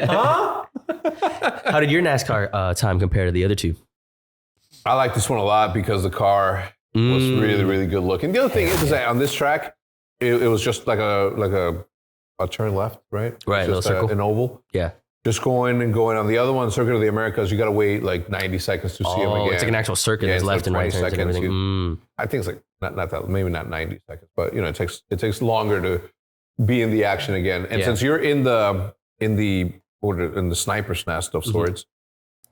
Huh? How did your NASCAR time compare to the other 2? I like this one a lot because the car was really, really good looking. The other thing is that on this track, it was just like a turn left, right? Right, a little circle. An oval. Yeah. Just going and going. On the other one, Circuit of the Americas, you got to wait like 90 seconds to see them again. It's like an actual circuit. There's left and right turns and everything. I think it's like not that, maybe not 90 seconds, but you know, it takes longer to be in the action again. And since you're in the sniper's nest of sorts,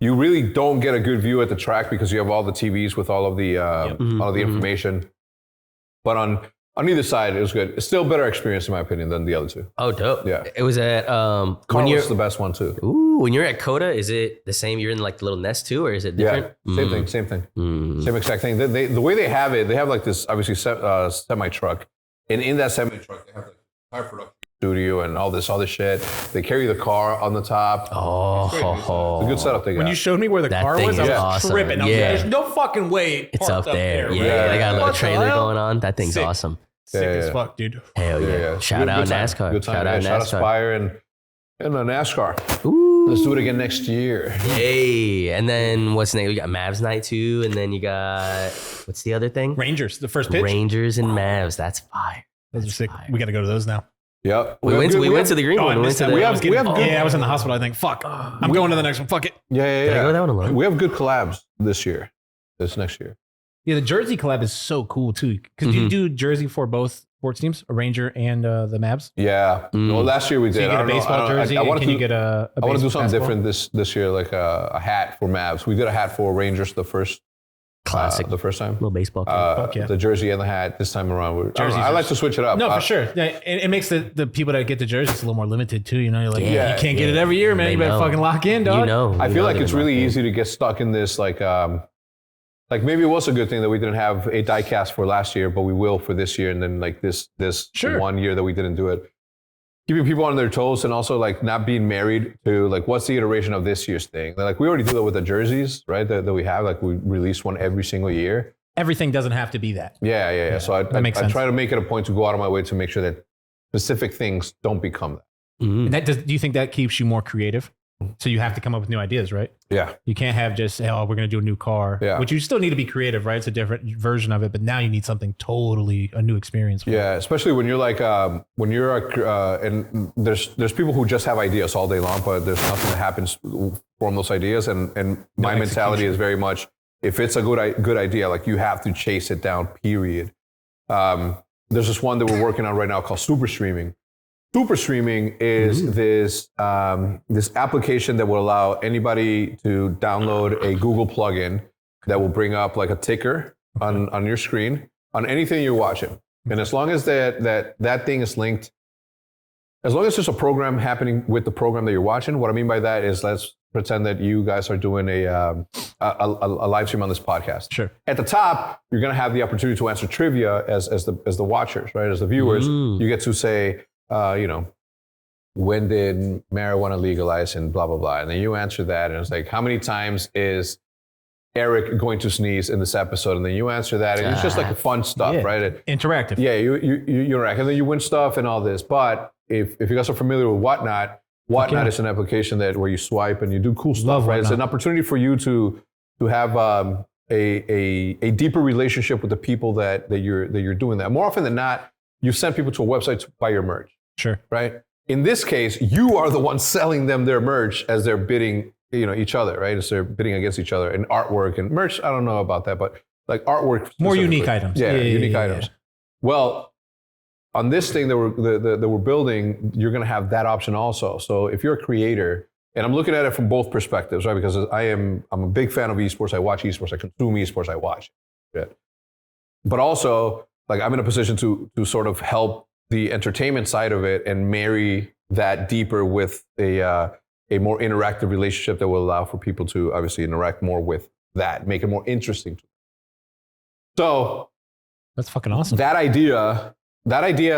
you really don't get a good view at the track because you have all the TVs with all of the information. But on either side, it was good. It's still a better experience, in my opinion, than the other 2. Oh, dope. Yeah. It was at... Carlos the best one, too. Ooh, when you're at Coda, is it the same? You're in like the little nest, too? Or is it different? Yeah, same thing. Same exact thing. The way they have it, they have like this, obviously, semi-truck. And in that semi-truck, they have like a tire production studio and all this shit. They carry the car on the top. Oh, it's a good setup they got. When you showed me where the car was, I was awesome. tripping. I was like, there's no fucking way. It's up there. Yeah, they got a little trailer going on. That thing's awesome. Sick as fuck, dude. Hell yeah. Shout out NASCAR. Good time. Shout out NASCAR. Shout out Spire and NASCAR. Ooh. Let's do it again next year. Hey, and then what's next? We got Mavs night 2, and then you got, what's the other thing? Rangers, the first pitch. Rangers and Mavs. That's fire. Those are sick. We got to go to those now. Yep. We went to the green one. I was in the hospital, I think. Fuck. I'm going to the next one. Fuck it. Yeah. Did I go that one alone? We have good collabs this next year. Yeah, the Jersey collab is so cool too. Because you do Jersey for both sports teams, a Ranger and the Mavs. Yeah. Well, last year we did. So you get a baseball jersey. I want to do something different this year, like a hat for Mavs. We did a hat for Rangers the first the first time. Little baseball. The jersey and the hat this time around. I like to switch it up. No, for sure. Yeah, it makes the people that get the jerseys a little more limited too. You know, you're like, you can't get it every year, man. You better fucking lock in, dog. You know. I feel like it's really easy to get stuck in this like maybe it was a good thing that we didn't have a die cast for last year, but we will for this year. And then like this 1 year that we didn't do it, keeping people on their toes and also like not being married to like, what's the iteration of this year's thing? Like we already do that with the jerseys, right? That we have, like we release one every single year. Everything doesn't have to be that. Yeah. So I try to make it a point to go out of my way to make sure that specific things don't become that. And do you think that keeps you more creative? So you have to come up with new ideas, right? Yeah. You can't have just, we're going to do a new car, which you still need to be creative, right? It's a different version of it, but now you need something totally, a new experience. Yeah, especially when you're like, and there's people who just have ideas all day long, but there's nothing that happens from those ideas. And my mentality is very much, if it's a good idea, like you have to chase it down, period. There's this one that we're working on right now called super streaming. Super streaming is this application that will allow anybody to download a Google plugin that will bring up like a ticker on your screen on anything you're watching. And as long as that thing is linked, as long as there's a program happening with the program that you're watching, what I mean by that is, let's pretend that you guys are doing a live stream on this podcast. Sure. At the top, you're going to have the opportunity to answer trivia as the watchers, right? As the viewers, you get to say, when did marijuana legalize and blah, blah, blah. And then you answer that. And it's like, how many times is Erick going to sneeze in this episode? And then you answer that. And it's just like fun stuff, right? Interactive. Yeah, you interact. And then you win stuff and all this. But if you guys are familiar with Whatnot is an application where you swipe and you do cool stuff, right? It's an opportunity for you to have a deeper relationship with the people that you're doing that. More often than not, you send people to a website to buy your merch. Sure. Right? In this case, you are the one selling them their merch as they're bidding, each other, right? As they're bidding against each other. And artwork and merch, I don't know about that, but like artwork. More unique items. Yeah, unique items. Yeah. Well, on this thing that we're building, you're going to have that option also. So if you're a creator, and I'm looking at it from both perspectives, right? Because I'm a big fan of esports. I watch esports. I consume esports. I watch it. But also, like, I'm in a position to sort of help the entertainment side of it and marry that deeper with a more interactive relationship that will allow for people to obviously interact more with that, make it more interesting. So that's fucking awesome. That idea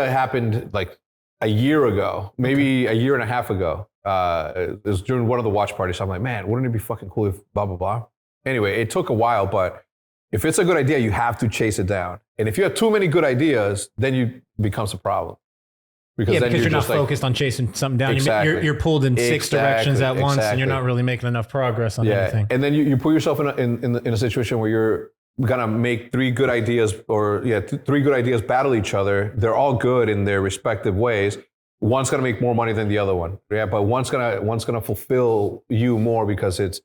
happened like a year ago, maybe a year and a half ago. It was during one of the watch parties. So I'm like, man, wouldn't it be fucking cool if blah, blah, blah. Anyway, it took a while, but if it's a good idea, you have to chase it down. And if you have too many good ideas, then it becomes a problem. Because you're not focused on chasing something down. Exactly. You're pulled in six directions at once, and you're not really making enough progress on anything. And then you put yourself in a situation where you're gonna make three good ideas battle each other. They're all good in their respective ways. One's gonna make more money than the other one. Yeah, but one's gonna fulfill you more because it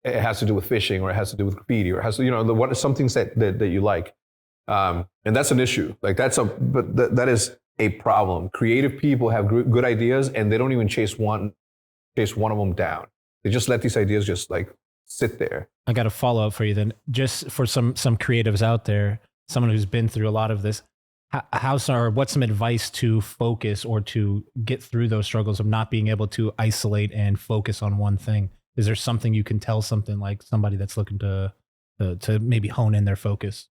has to do with fishing, or it has to do with graffiti, or it has to, some things that you like. And that's an issue. Like that is a problem. Creative people have good ideas, and they don't even chase one of them down. They just let these ideas just like sit there. I got a follow up for you then, just for some creatives out there, someone who's been through a lot of this. What's some advice to focus or to get through those struggles of not being able to isolate and focus on one thing? Is there something you can tell somebody that's looking to maybe hone in their focus?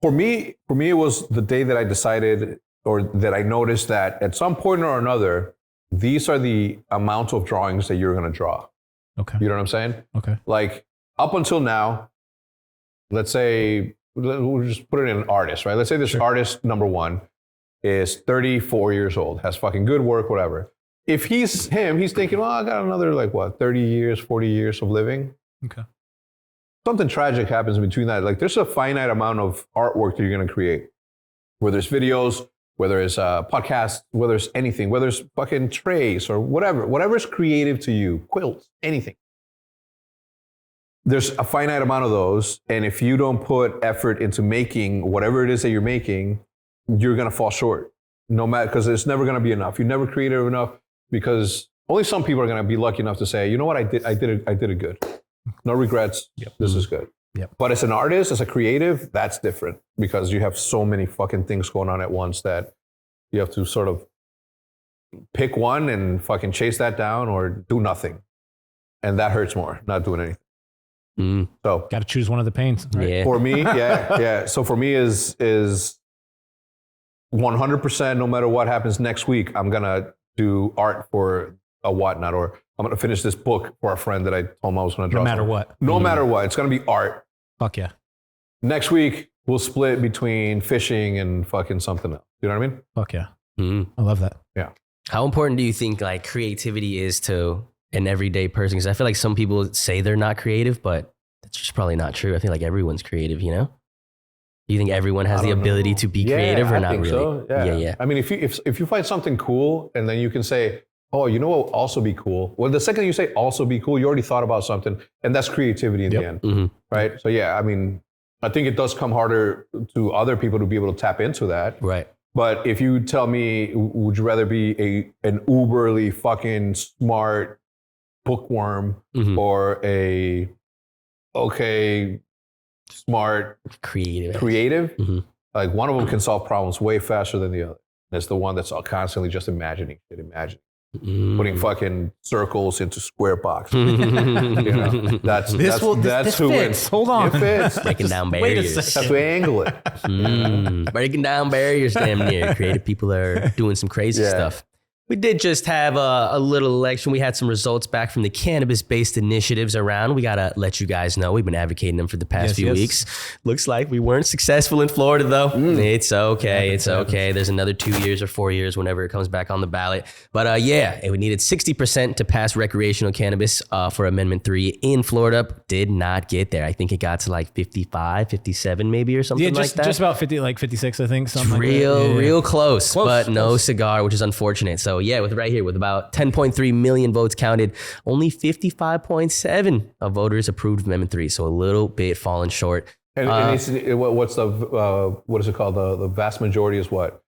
For me, it was the day that I decided, or that I noticed that at some point or another, these are the amount of drawings that you're going to draw. Okay. You know what I'm saying? Okay. Like up until now, let's say, we'll just put it in an artist, right? Let's say this artist number one is 34 years old, has fucking good work, whatever. If he's thinking, well, I got another 30 years, 40 years of living. Okay. Something tragic happens between that. Like there's a finite amount of artwork that you're going to create, whether it's videos, whether it's podcasts, whether it's anything, whether it's fucking trays or whatever's creative to you, quilts, anything. There's a finite amount of those. And if you don't put effort into making whatever it is that you're making, you're going to fall short. No matter, because it's never going to be enough. You're never creative enough, because only some people are going to be lucky enough to say, you know what, I did it good. No regrets. Yep. This is good. Yep. But as an artist, as a creative, that's different, because you have so many fucking things going on at once that you have to sort of pick one and fucking chase that down, or do nothing. And that hurts more, not doing anything. Mm. So got to choose one of the pains. Right? Yeah. For me, yeah. So for me is 100%, no matter what happens next week, I'm going to do art for a Whatnot, or I'm going to finish this book for a friend that I told him I was going to draw. No matter what. No matter what. It's going to be art. Fuck yeah. Next week, we'll split between fishing and fucking something else. You know what I mean? Fuck yeah. Mm. I love that. Yeah. How important do you think creativity is to an everyday person? Because I feel like some people say they're not creative, but that's just probably not true. I feel like everyone's creative, you know? Do you think everyone has the ability to be creative, or not really? So. Yeah. I mean, if you find something cool, and then you can say, Oh, you know what would also be cool? Well, the second you say also be cool, you already thought about something, and that's creativity in the end, right? So yeah, I mean, I think it does come harder to other people to be able to tap into that. Right. But if you tell me, would you rather be an uberly fucking smart bookworm or a smart creative? Like one of them can solve problems way faster than the other. That's the one that's constantly just imagining. Putting fucking circles into square boxes. That's who wins. Hold on. It fits. Breaking down barriers. That's who angle it. Breaking down barriers, damn near. Creative people are doing some crazy stuff. We did just have a little election. We had some results back from the cannabis-based initiatives around. We got to let you guys know. We've been advocating them for the past few weeks. Looks like we weren't successful in Florida, though. It's okay. It's okay. There's another 2 years or 4 years whenever it comes back on the ballot. But we needed 60% to pass recreational cannabis for Amendment 3 in Florida. Did not get there. I think it got to like 55, 57 maybe or something like that. Just about 50, like 56, I think. Something real close, but no cigar, which is unfortunate. So with about 10.3 million votes counted, only 55.7 of voters approved of Amendment 3. So a little bit falling short. And what's what is it called? The vast majority is what?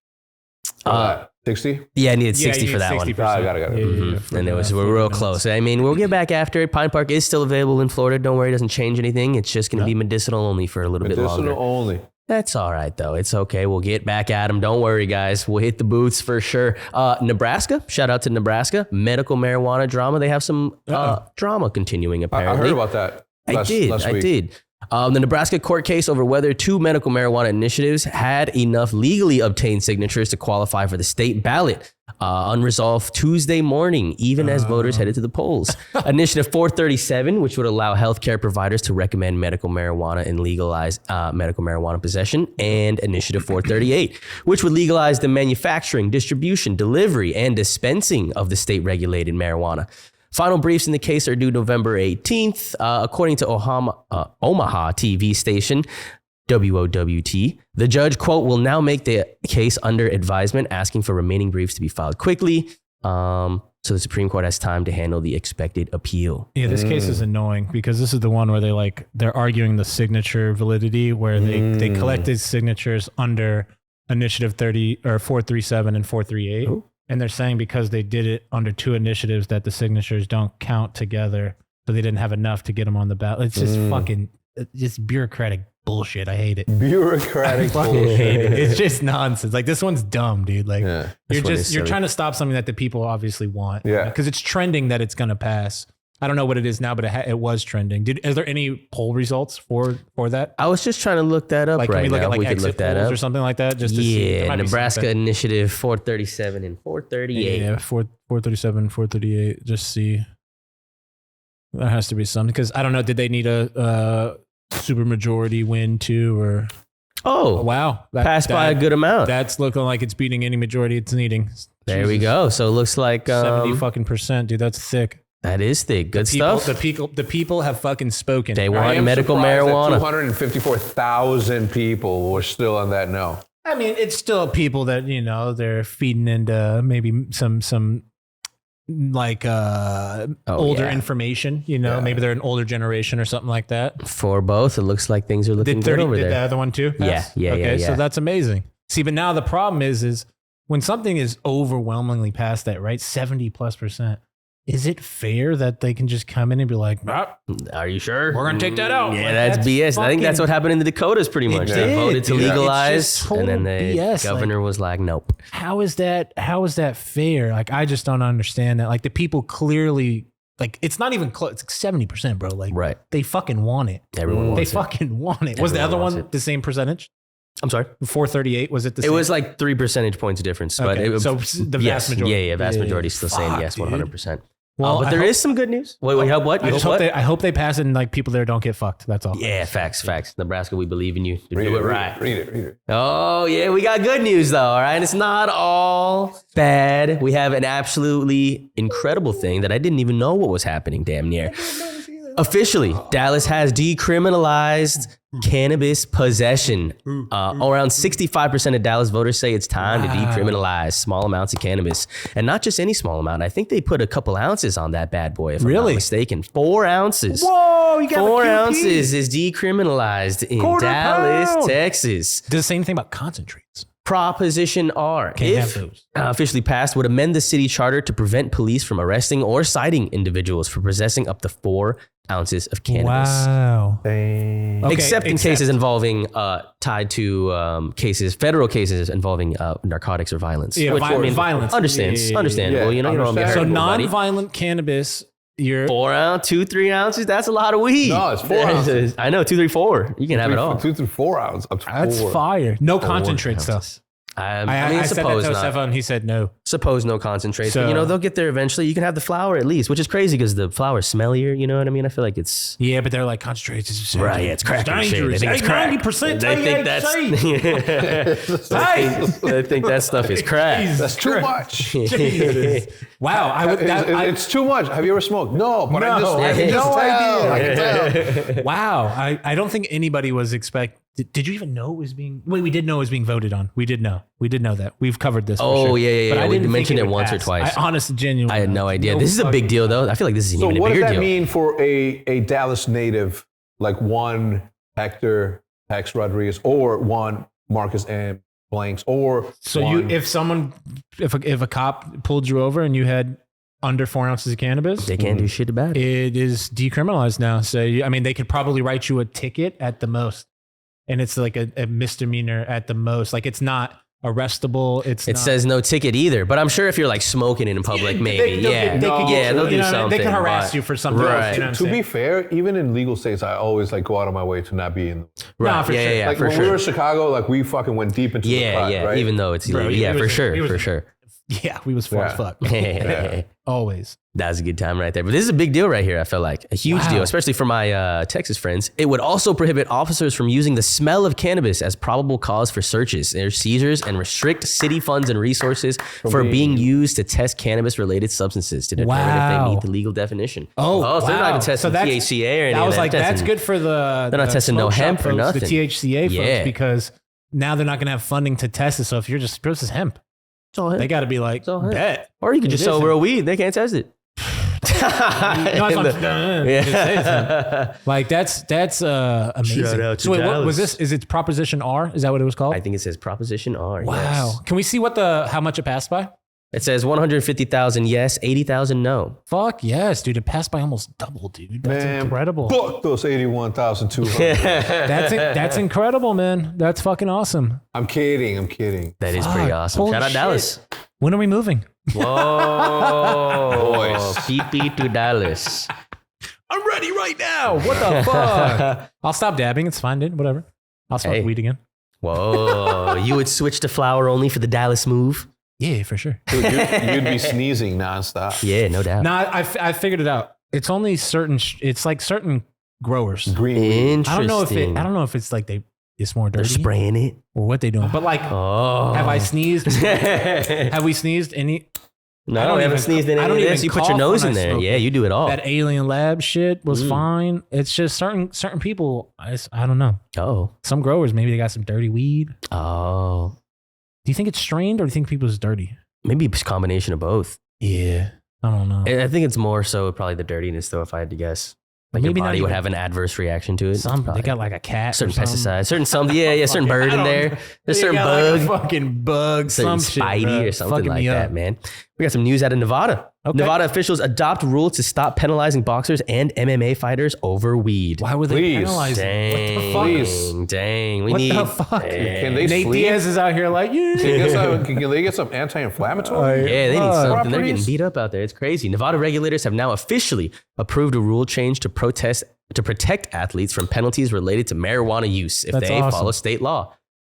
60? Yeah, I needed 60 for that 60%. one. I got it. And we're real close. I mean, we'll get back after it. Pine Park is still available in Florida. Don't worry, it doesn't change anything. It's just going to be medicinal only for a little bit longer. Medicinal only. That's all right, though. It's okay. We'll get back at them. Don't worry, guys. We'll hit the booths for sure. Nebraska, shout out to Nebraska. Medical marijuana drama. They have some drama continuing, apparently. I heard about that last week. I did. The Nebraska court case over whether 2 medical marijuana initiatives had enough legally obtained signatures to qualify for the state ballot. Unresolved Tuesday morning, even as voters headed to the polls. Initiative 437, which would allow healthcare providers to recommend medical marijuana and legalize medical marijuana possession. And Initiative 438, which would legalize the manufacturing, distribution, delivery, and dispensing of the state-regulated marijuana. Final briefs in the case are due November 18th. According to Omaha TV station, WOWT, the judge, quote, will now make the case under advisement, asking for remaining briefs to be filed quickly. So the Supreme Court has time to handle the expected appeal. Yeah, this case is annoying because this is the one where they're arguing the signature validity, where they collected signatures under Initiative 30 or 437 and 438. Ooh. And they're saying because they did it under 2 initiatives that the signatures don't count together, so they didn't have enough to get them on the ballot. It's just fucking, just bureaucratic bullshit. I hate it. Bureaucratic bullshit. Hate it. It's just nonsense. Like this one's dumb, dude. Like you're trying to stop something that the people obviously want. Yeah. Because it's trending that it's going to pass. I don't know what it is now, but it was trending. Is there any poll results for that? I was just trying to look that up Can we look now. at like we could exit look that polls up or something like that? Just to see. Nebraska Initiative 437 and 438. Yeah, 437, 438. Just see. There has to be something because I don't know. Did they need a supermajority win too, or? Oh, wow! Passed by a good amount. That's looking like it's beating any majority it's needing. There we go. So it looks like 70%, dude. That's thick. That is thick. Good stuff. The people have fucking spoken. They want medical marijuana. 254,000 people were still on that no. I mean, it's still people that, they're feeding into maybe some older information, maybe they're an older generation or something like that. For both, it looks like things are looking good over there. Did the other one too? Yeah. Okay, so that's amazing. See, but now the problem is when something is overwhelmingly past that, right? 70+%. Is it fair that they can just come in and be like, are you sure? We're going to take that out. Yeah, that's BS. I think that's what happened in the Dakotas pretty much. They voted to legalize, and then the governor was like, nope. How is that fair? Like, I just don't understand that. Like, the people clearly, like, it's not even close. It's 70%, bro. Like, right. They fucking want it. Everyone wants it. They fucking want it. Was the other one the same percentage? I'm sorry? 438, was it the same? It was like 3 percentage points difference. Okay. But so the vast majority. Yeah, vast majority still saying yes, 100%. Well, but there is some good news. Wait, you hope what? I hope they pass it and like people there don't get fucked. That's all. Yeah, facts. Nebraska, we believe in you to do it right. Read it. Oh, yeah, we got good news though, all right? It's not all bad. We have an absolutely incredible thing that I didn't even know what was happening damn near. Officially, Dallas has decriminalized cannabis possession. Around 65% of Dallas voters say it's time to decriminalize small amounts of cannabis. And not just any small amount. I think they put a couple ounces on that bad boy, if I'm not mistaken. 4 ounces. Whoa, you got 4 ounces is decriminalized in Dallas, Texas. Does it say anything about concentrates? Proposition R, if officially passed, would amend the city charter to prevent police from arresting or citing individuals for possessing up to 4 ounces of cannabis. Wow. Dang. Okay, except in cases involving tied to federal cases involving narcotics or violence. Yeah, violence. Understandable. You know, you don't want to be so hurting nobody. non-violent cannabis. You're 4 ounces, 2, 3 ounces. That's a lot of weed. No, it's 4 ounces. I know 2, 3, 4. You can have it all. 2 through 4 ounces. Up to That's 4. fire. No concentrate stuff. I I said that suppose to not. Sefa and he said no. Suppose no concentrates, So- but you know they'll get there eventually. You can have the flower at least, which is crazy because the flower's smellier. You know what I mean? I feel like it's Yeah, but they're like concentrates. It's right. Yeah, it's crack and shit. dangerous. They think it's crack. 90%. They think that's. They think that stuff is crack. That's too much. Wow, It's too much. Have you ever smoked? No, but I No, can just tell. I can tell. wow. I don't think anybody was Did you even know it was being? Wait, we did know it was being voted on. We did know that. We've covered this. Oh, for sure. yeah. But I We didn't mentioned think it once or would pass. twice. I honestly, genuinely, I had no idea. This is a big deal, though. I feel like this is So even what a does bigger that deal. mean for a Dallas native like one Hector Hex Rodriguez or one Marcus M. Blanks or So one, if a cop pulled you over and you had under 4 ounces of cannabis, They can't do shit about it. it is decriminalized now. So I mean, they could probably write you a ticket at the most, and it's like a misdemeanor at the most. Like it's not arrestable. It says no ticket either, but I'm sure if you're like smoking it in public, maybe. They'll do something. They can harass you for something. Right. Else, you know what to I'm be saying? fair, even in legal states, I always like go out of my way to not be in. Right. Nah, for sure. Yeah, Like for when we were in Chicago, like we fucking went deep into the crack, right? Even though it's illegal. Bro, Yeah, it for was- sure, it was- for sure. Yeah, we was far as fuck. Yeah. Always. That was a good time right there. But this is a big deal right here, I feel like. A huge deal, especially for my Texas friends. It would also prohibit officers from using the smell of cannabis as probable cause for searches or seizures and restrict city funds and resources for being used to test cannabis-related substances to determine if they meet the legal definition. Oh, so they're not even testing So that's- THCA or anything. I was like, They're that's testing- good for the. They're not the testing no smoke shop hemp or folks, nothing. The THCA Yeah. folks, because now they're not going to have funding to test it. So if you're just, this is hemp. It's all hemp. They got to be like, all hemp. bet. Or you can just It sell is real weed. They can't test it. No, that's what I'm- just say it's hemp. Like that's amazing. Shout out to so wait, what Dallas. was this? Is it Proposition R? Is that what it was called? I think it says Proposition R. Wow. Yes. Can we see how much it passed by? It says 150,000 yes, 80,000 no. Fuck yes, dude. It passed by almost double, dude. That's Man, incredible. Fuck those 81,200. That's incredible, man. That's fucking awesome. I'm kidding. That is pretty awesome. Holy Shout out shit. Dallas. When are we moving? Whoa. Boys. PP to Dallas. I'm ready right now. What the fuck? I'll stop dabbing. It's fine, dude. Whatever. I'll smoke Hey. weed again. Whoa. You would switch to flower only for the Dallas move? Yeah, for sure. Dude, you'd be sneezing nonstop. Yeah, no doubt. Nah, I figured it out. It's only certain. It's like certain growers. Green weed. Interesting. I don't know if it's like it's more They're dirty spraying it. or what they doing. But like, Oh. have I sneezed? Have we sneezed any? No, I I don't haven't even- sneezed in I any don't of even this. You put your cough nose when in I there. smoke Yeah, you do it all. That alien lab shit was fine. It's just certain people. I don't know. Oh. Some growers maybe they got some dirty weed. Oh. Do you think it's strained or do you think people's dirty? Maybe it's a combination of both. Yeah, I don't know. I think it's more so probably the dirtiness, though, if I had to guess. Like Maybe your not body would even- have an adverse reaction to it. Some Probably. they got like a cat, certain or something. pesticides, certain certain bird in there. There's They certain got bug, like a fucking bug, certain some shit, spidey bro. or something Fucking like me that, up. man. We got some news out of Nevada. Okay. Nevada officials adopt rules to stop penalizing boxers and MMA fighters over weed. Why would they Please. penalize them? What the fuck? Please. Dang. We What need. the fuck? Can they Nate sleep? Diaz is out here like, yeah. Can they get some anti-inflammatory? Yeah, they need something. They're getting Properties? beat up out there. It's crazy. Nevada regulators have now officially approved a rule change to protect athletes from penalties related to marijuana use if That's they awesome. follow state law.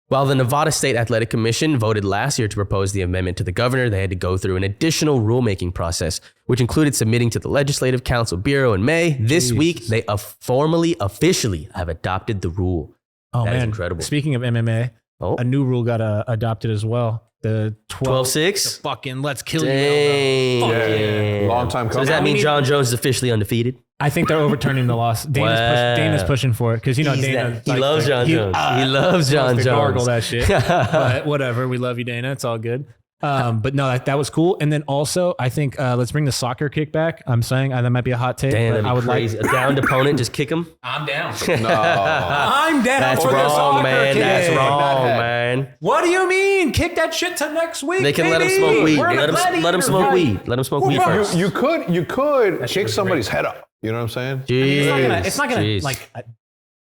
While the Nevada State Athletic Commission voted last year to propose the amendment to the governor, they had to go through an additional rulemaking process, which included submitting to the Legislative Council Bureau in May. This week, they officially have adopted the rule. Oh That is man, incredible. Speaking of MMA, Oh. a new rule got adopted as well. The 12-6? Fucking let's kill Dang. you. Fuck Yeah. Long time So coming. does that mean John Jones is officially undefeated? I think they're overturning the loss. Dana's pushing for it because Dana. He loves John Jones. He loves John Jones. Gargle that shit. But whatever. We love you, Dana. It's all good. But no, that was cool. And then also, I think let's bring the soccer kick back. I'm saying that might be a hot take. Damn, but that'd be I would crazy. A downed opponent, just kick him. I'm down. No. I'm down. That's for the wrong, soccer man. kick. That's wrong, man. What do you mean? Kick that shit to next week. They can baby. let him smoke weed. We're in a Let him gladiator smoke fight. weed. Let him smoke weed first. You could kick somebody's head up. You know what I'm saying? It's not gonna Jeez. like.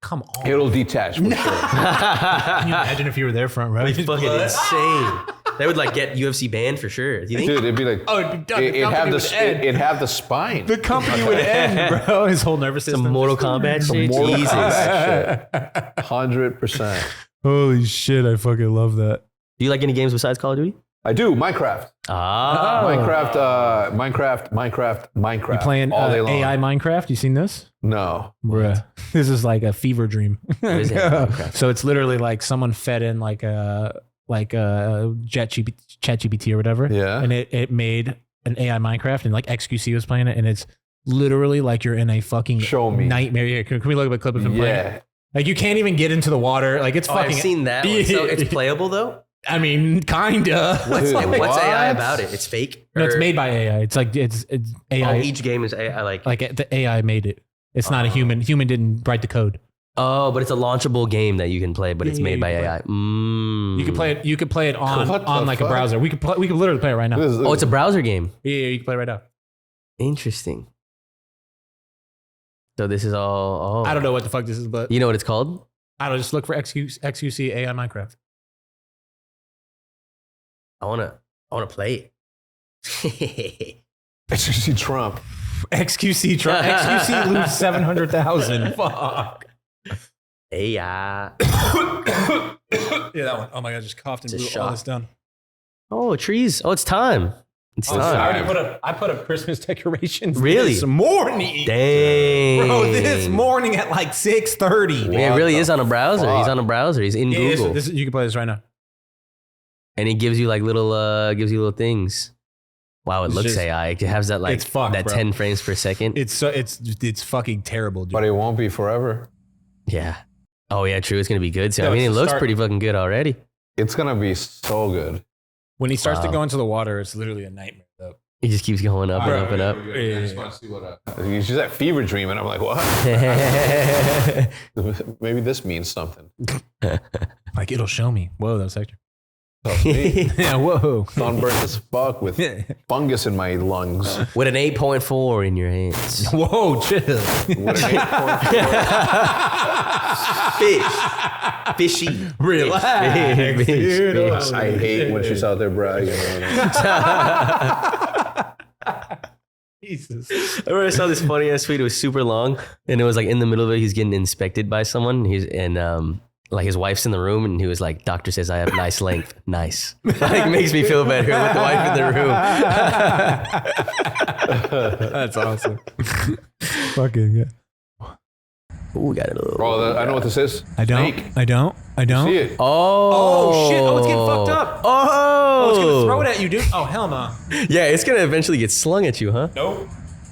Come on. It'll detach for sure. Can you imagine if you were there front row? It's fucking insane. They would like get UFC banned for sure. Do you think? Dude, it'd be like, Oh, it'd be done. The it'd company would end. it'd have the spine. The company would end, bro. His whole nervous system. Some Mortal Kombat shit. Mortal Jesus. Kombat shit. 100%. Holy shit! I fucking love that. Do you like any games besides Call of Duty? I do. Minecraft. Minecraft. You playing all day long. AI Minecraft? You seen this? No. Bruh. This is like a fever dream. What is AI Minecraft? So it's literally like someone fed in like a ChatGPT or whatever. Yeah. And it made an AI Minecraft and like XQC was playing it and it's literally like you're in a fucking Show me. nightmare. Here, can we look at a clip of him playing Yeah. it? Like you can't even get into the water. Like it's fucking. I've seen that one. So it's playable though? I mean, kinda. Dude, What's what? AI about it? It's fake? No, it's Or- made by AI. It's like it's AI. Oh, each game is AI like the AI made it. It's not a human. Human didn't write the code. oh, but it's a launchable game that you can play, but it's Yeah, made by you can AI. Mm. You could play it. You could play it What the on like a fuck? browser. We could literally play it right now. Oh, it's a browser game. Yeah, you can play it right now. Interesting. So this is all. Oh. I don't know what the fuck this is, but You know what it's called? I don't know. Just look for XQC AI Minecraft. I wanna play it. XQC Trump. XQC Trump. XQC lose 700,000. Fuck. AI. Yeah, that one. Oh my god, I just coughed and It's a blew shot. all this down. Oh, trees. Oh, it's time. It's I time. already put up Christmas decorations. Really? This morning. Dang. Bro, this morning at like 6:30. Yeah, it really What is on a browser. fuck? He's on a browser. He's in Yeah, Google, you can play this right now. and it gives you like little things. Wow, it It's looks just- AI. It has that like it's fucked, that bro. 10 frames per second. It's fucking terrible, dude. But it won't be forever. Yeah. Oh yeah, true. It's gonna be good. So No, I mean, it it's a looks start. pretty fucking good already. It's going to be so good. When he starts to Wow. go into the water, it's literally a nightmare, though. It just keeps going up and up and up. I just want to see what he's just that fever dream, and I'm like, what? Maybe this means something. Like, it'll show me. Whoa, that was Hector. Tells me. Yeah, whoa. Sunburnt as fuck with fungus in my lungs. With an 8.4 in your hands. Whoa, chill. What an 8.4. Fishy. Relax, Fish, dude. fish. I hate when she's out there bragging. Jesus. I remember I saw this funny ass tweet. It was super long, and it was like in the middle of it, he's getting inspected by someone. Like his wife's in the room, and he was like, "Doctor says I have nice length." Nice. Like makes me feel better with the wife in the room. That's awesome. Fucking yeah. Ooh, we got it. Oh, I know what this is. I don't. Snake. I don't. See it? Oh shit. Oh, it's getting fucked up. Oh, It's gonna throw it at you, dude. Oh, hell no. Yeah, it's gonna eventually get slung at you, huh? Nope.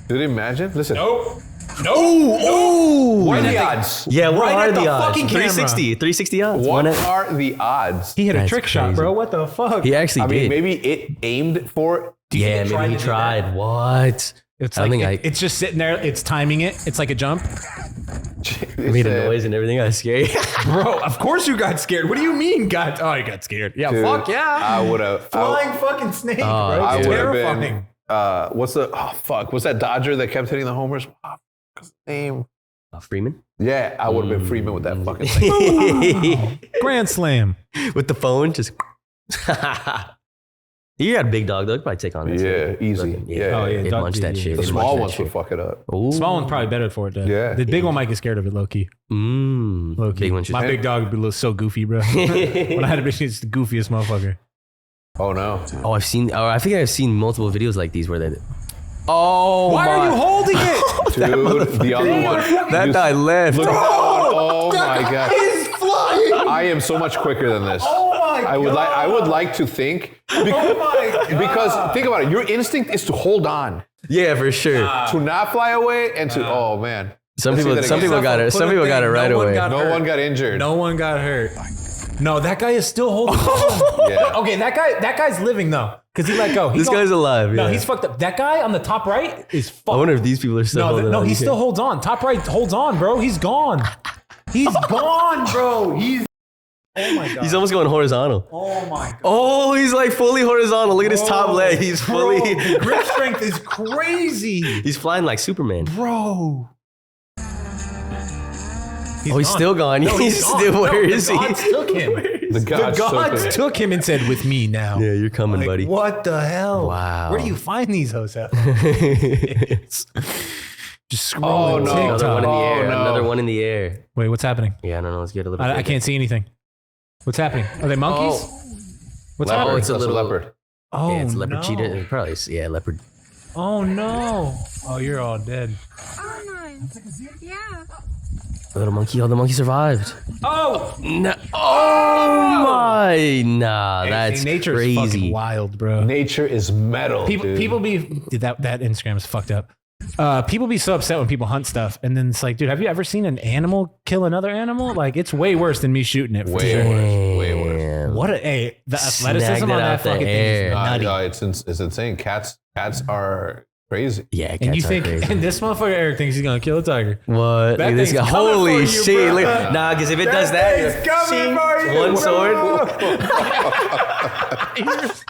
Did you imagine? Listen. Nope. No. What are the odds? Yeah, what Right are at the the odds? fucking camera. 360 odds. What One at- are the odds? He hit a That's trick shot, crazy. bro. What the fuck? He actually I mean, did. maybe it aimed for. Yeah, think it maybe he tried to do tried. What? It's I like think it's just sitting there. It's timing it. It's like a jump. made a noise and everything. I was scared. Bro, of course you got scared. What do you mean got? Oh, you got scared. Yeah, Dude, fuck yeah. I would have. Flying fucking snake, bro. I It's would have terrifying. been. What's the? Oh fuck! What's that Dodger that kept hitting the homers? Oh, what's his name? Freeman? Yeah, I would have been Freeman with that fucking thing. Grand slam. With the phone, just. You got a big dog, though. Probably take on it. Yeah, easy. Fucking- Yeah. Oh, yeah. It'd dog- munch that yeah, shit. yeah. The It'd small munch ones that would fuck it up. shit. Ooh. Small one's probably better for it. Though. Yeah. The big one might get scared of it, low key. Mm. Low key. Big one should. My big dog would be so goofy, bro. When I had a bitch, it's the goofiest motherfucker. Oh no. Oh, I've seen. Oh, I think I've seen multiple videos like these where they. Oh, Why are you holding it? Dude, the other one. That guy left. Look at that one. Oh my god. He's flying. I am so much quicker than this. Oh I would like to think. Because think about it. Your instinct is to hold on. Yeah, for sure. To not fly away and to, oh man. Some people got it. Some people got it right away. No one got injured. No one got hurt. No, that guy is still holding on. Yeah. Okay, that guy's living though, because he let go. This guy's alive. No, yeah. he's fucked up. That guy on the top right is fucked. I wonder if these people are still holding on. No, he still holds on. Top right holds on, bro. He's gone. He's gone, bro. Oh my god. He's almost going horizontal. Oh my god. Oh, he's like fully horizontal. Look at his top leg. He's fully. The grip strength is crazy. He's flying like Superman. Bro. He's still gone. No, he's still. Where is he? The gods took him. The gods took him and said, "With me now." Yeah, you're coming, Like, buddy. What the hell? Wow. Where do you find these hotels? Just scrolling Oh, no. TikTok. Another one in the air. no. Another one in the air. Wait, what's happening? Yeah, I don't know. Let's get a little. I can't see anything. What's happening? Are they monkeys? What's Leopard. happening? It's a little leopard. Oh, yeah, it's a leopard no. cheetah. Probably, yeah, leopard. Oh no! Oh, you're all dead. Oh, nice. Yeah. The little monkey. Oh, the monkey survived. Oh, No. Oh my. Nah, that's nature's crazy. fucking wild, bro. Nature is metal. People be that Instagram is fucked up. People be so upset when people hunt stuff, and then it's like, dude, have you ever seen an animal kill another animal? Like, it's way worse than me shooting it. For Way sure. worse. Way worse. What the athleticism Snagged on it that out the fucking thing air. is nutty. No, it's insane. Cats are crazy. Yeah, And you cats are think, crazy. and this motherfucker Eric thinks he's gonna kill a tiger. What? That Look at this thing's guy. coming Holy for you, shit. bro. Look, nah, because if it does that, thing's coming for you, one bro. sword.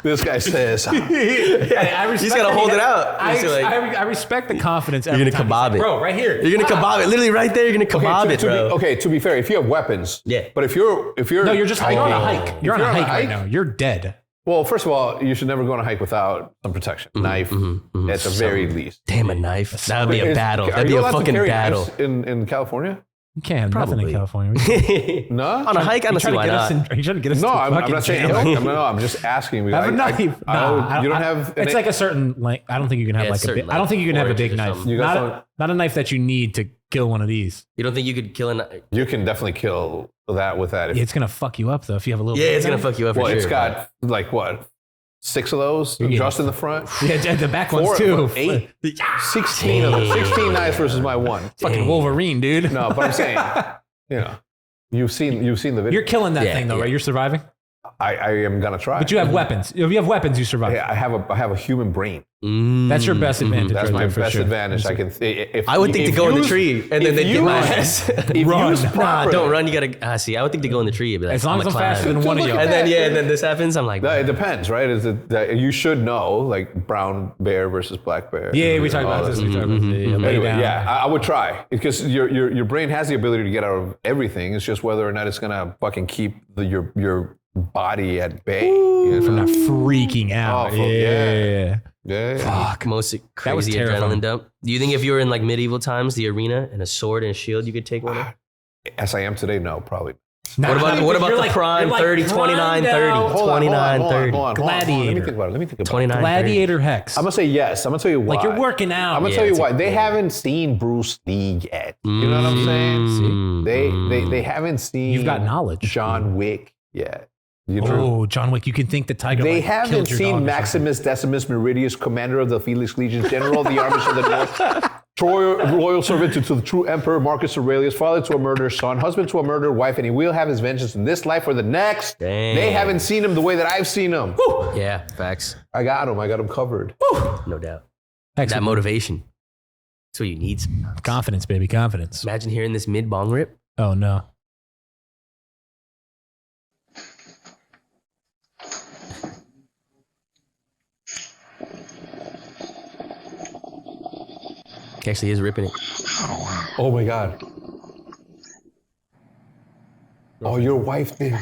This guy says, I respect He's gotta that hold he- it out. I, He's like- I respect the confidence. You're every gonna time he kebab says, it. bro. Right here. You're gonna kebab it. Literally right there, you're gonna kebab it, bro. to be fair, if you have weapons, Yeah. But if you're No, you're just you're on a hike. You're on a hike right hike? now. You're dead. Well, first of all, you should never go on a hike without some protection. Knife, at the very least. Damn, a knife. That would be a battle. Are That'd be you a allowed to fucking carry battle. knives in California? You can't have nothing in Probably. California. No. On a hike, I don't see why not. Are you trying to get us? No, to I'm fucking not saying. jail? I'm just asking. I have a knife. you don't have. It's like a certain like. I don't think you can have Yeah, like a certain, big. I don't think you can have a like, big oranges or knife. something. You got some- Not a knife that you need to kill one of these. You don't think you could kill a knife? You can definitely kill that with that. It's gonna fuck you up though if you have a little. Yeah, bit it's of gonna knife. fuck you up for Well, sure. it's got like what, 6 of those getting- just in the front. Yeah, the back ones 4, too. 8, 16 of them. 16 knives versus my one. Fucking Wolverine, dude. No, but I'm saying, you've seen the video. You're killing that Yeah, thing though, yeah. right? You're surviving. I am gonna try. But you have weapons. If you have weapons, you survive. I have a human brain. That's your best advantage. That's right my there, for best sure. advantage. I can. If, I would think to go in the used- tree and then if they get my used- ass. If Run. used Nah, properly, don't run. You gotta see. I would think to go in the tree. And be like, As long as I'm faster than one of you. look at And then that, and then this happens. I'm like, No, it depends, right? Is it that you should know, like brown bear versus black bear? Yeah, we talked about all this. that. We talked about this. Yeah, lay Anyway, down. yeah, I would try because your brain has the ability to get out of everything. It's just whether or not it's gonna fucking keep your body at bay. You know? I'm not freaking out. Oh, yeah. Yeah. fuck, most was crazy terrifying. adrenaline dump. Do you think if you were in like medieval times, the arena and a sword and a shield, you could take one? As I am today, no, probably. What about the prime 30, 29, 30, Hold on, 29, hold on, 30? hold on. Let me Gladiator. think about it. 29, 30. Gladiator Hex. I'm gonna say yes. I'm gonna tell you why. Like you're working out. I'm gonna Yeah, tell you it's why. a- They haven't seen Bruce Lee yet. You know what I'm saying? They haven't seen. You've got knowledge. John Wick yet. You know? Oh, John Wick. You can think the tiger. They like, haven't killed your dog seen or Maximus Decimus Meridius, commander of the Felix Legion, general of the armies of the North, Troy, royal servant to the true emperor Marcus Aurelius, father to a murderer's son, husband to a murdered wife, and he will have his vengeance in this life or the next. Damn. They haven't seen him the way that I've seen him. Yeah, facts. I got him covered. No doubt. something. That motivation. That's what you need. Confidence, baby. Confidence. Imagine hearing this mid bong rip. Oh, no. He actually is ripping it. Oh my God. Oh, your wife did.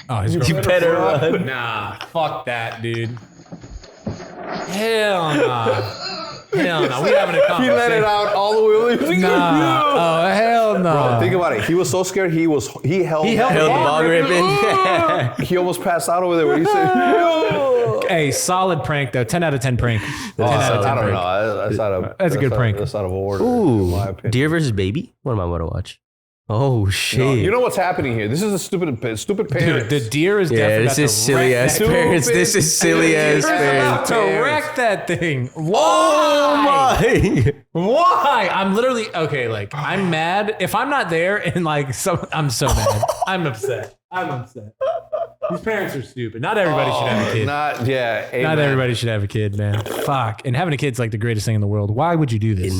Oh, his You girlfriend- better run. Nah, fuck that, dude. Hell nah. Hell no. We having a He conversation. let it out all the way. Nah. Oh, hell no. Think about it. He was so scared. He held held Held the bong ripping. He almost passed out over there when he said, Hey, solid prank though. 10 out of 10 prank. 10 out of 10 I don't prank. know. That's not a. That's a good prank. That's out of order. in Ooh, my opinion. Deer versus Baby. What am I about to watch? Oh shit! No, you know what's happening here? This is a stupid parents. Dude, the deer is Yeah, definitely this is silly ass parents. This is silly ass parents. to wreck that thing. Why? Oh my! Why? I'm literally okay. Like I'm mad if I'm not there, and like I'm so mad. I'm upset. These parents are stupid. Not everybody should have a kid. Not everybody should have a kid, man. Fuck. And having a kid's like the greatest thing in the world. Why would you do this?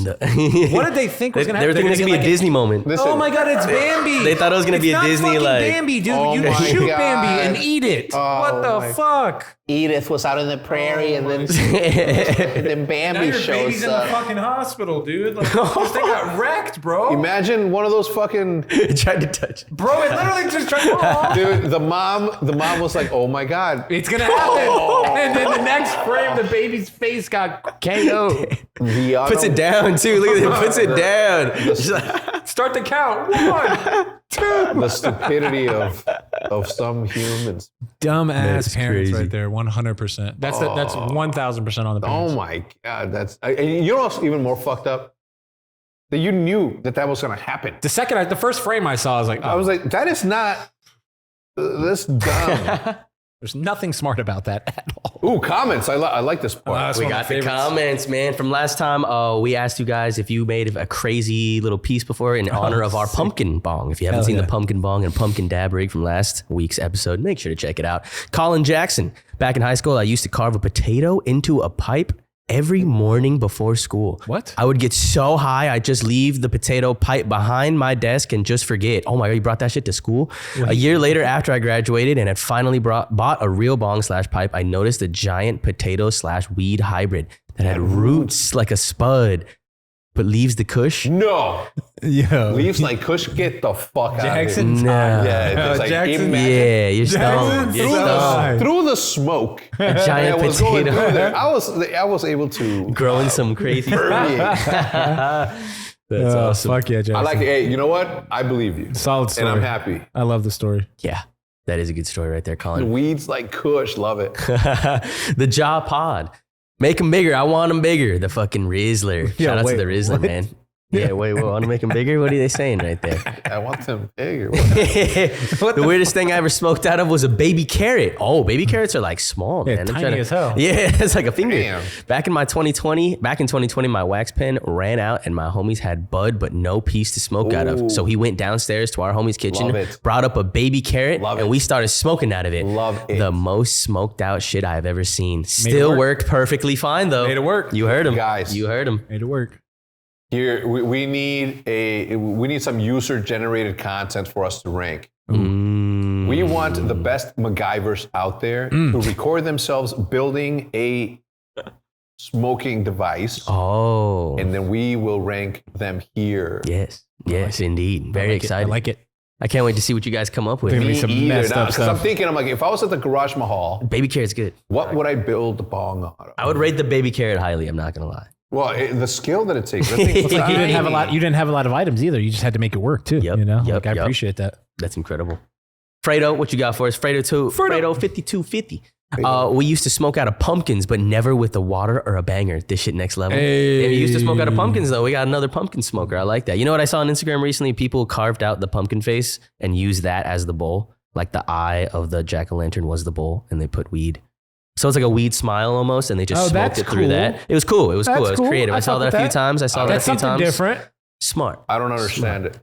What did they think was gonna happen? They were thinking it was gonna be a Disney moment. Oh my god, it's Bambi. They thought it was gonna be a Disney like like Bambi, dude. Oh You my shoot God. Bambi and eat it. What the fuck? Edith was out in the prairie, and then Now Bambi your shows baby's in the up. fucking hospital, dude. Like, this thing got wrecked, bro. Imagine one of those fucking tried to touch it. Bro, it literally just tried. dude. The mom was like, "Oh my god." It's gonna happen. And then the next frame, the baby's face got KO'd. Puts it down too. Look at it. Puts it down. Start the count. 1, 2. The stupidity of some humans. Dumb ass That's parents crazy. right there. 100%. That's 1,000% on the parents. Oh my god, and you know what's even more fucked up? That you knew that was gonna happen. The first frame I saw, I was like, I was like, that is not. That's dumb. there's nothing smart about that at all. Ooh, comments. I like this part. That's We one of got my the favorites. comments, man. From last time, we asked you guys if you made a crazy little piece before in honor of our pumpkin bong. If you haven't Hell seen yeah. the pumpkin bong and pumpkin dab rig from last week's episode, make sure to check it out. Colin Jackson. Back in high school, I used to carve a potato into a pipe every morning before school. What? I would get so high, I'd just leave the potato pipe behind my desk and just forget. Oh my God, you brought that shit to school? A year later, after I graduated and had finally bought a real bong/pipe, I noticed a giant potato/weed hybrid that had roots like a spud, but leaves the kush. No, Yo. leaves like Kush. Get the fuck out of here. Jackson's Nah. high. Yeah, it's like Jackson- imagine Yeah, you're stoned. Jackson's You're so stoned. high. through the smoke. A giant that was going potato. through there. I was able to Growing some crazy. permeate. That's awesome. Fuck yeah, Jackson. I like it. Hey, you know what? I believe you. Solid story. And I'm happy. I love the story. Yeah, that is a good story right there, Colin. Weeds like Kush. Love it. The Jaw Pod. Make them bigger. I want them bigger. The fucking Rizzler. Yeah, Shout out wait, to the Rizzler, what? man. Yeah, wait, want to make them bigger? What are they saying right there? I want them bigger. The weirdest thing I ever smoked out of was a baby carrot. Oh, baby carrots are like small, Yeah, man. I'm tiny trying to- as hell. Yeah, it's like a finger. Damn. Back in 2020, my wax pen ran out and my homies had bud but no piece to smoke out Ooh. of. So he went downstairs to our homie's kitchen, Love it. brought up a baby carrot, Love and it. we started smoking out of it. Love it. The most smoked out shit I've ever seen. Still work. worked perfectly fine though. Made it work. You heard him, Guys. You heard him. Made it work. Here we need some user generated content for us to rank. Mm. We want the best MacGyvers out there to record themselves building a smoking device, Oh, and then we will rank them here. yes, indeed. Very excited. I like it. I can't wait to see what you guys come up with. Gonna be Me some either, messed up because I'm stuff. thinking, I'm like, if I was at the Garage Mahal, Baby carrot's good. what would I build the bong on? I would rate the baby carrot highly. I'm not gonna lie. Well, the skill that it takes. That thing's You didn't have a tiny. lot. You didn't have a lot of items either. You just had to make it work too. Yep, You know, yep, like, I yep. appreciate that. That's incredible. Fredo, what you got for us? Fredo 5250. We used to smoke out of pumpkins, but never with the water or a banger. This shit next level. Hey. Yeah, we used to smoke out of pumpkins though. We got another pumpkin smoker. I like that. You know what I saw on Instagram recently? People carved out the pumpkin face and used that as the bowl. Like the eye of the jack-o'-lantern was the bowl, and they put weed. So it's like a weed smile almost, and they just smoked that's it through cool. that. It was cool. It was That's cool. It was cool. creative. I saw fuck that with a few times. I saw that a That's few something times. different. Smart. I don't understand it.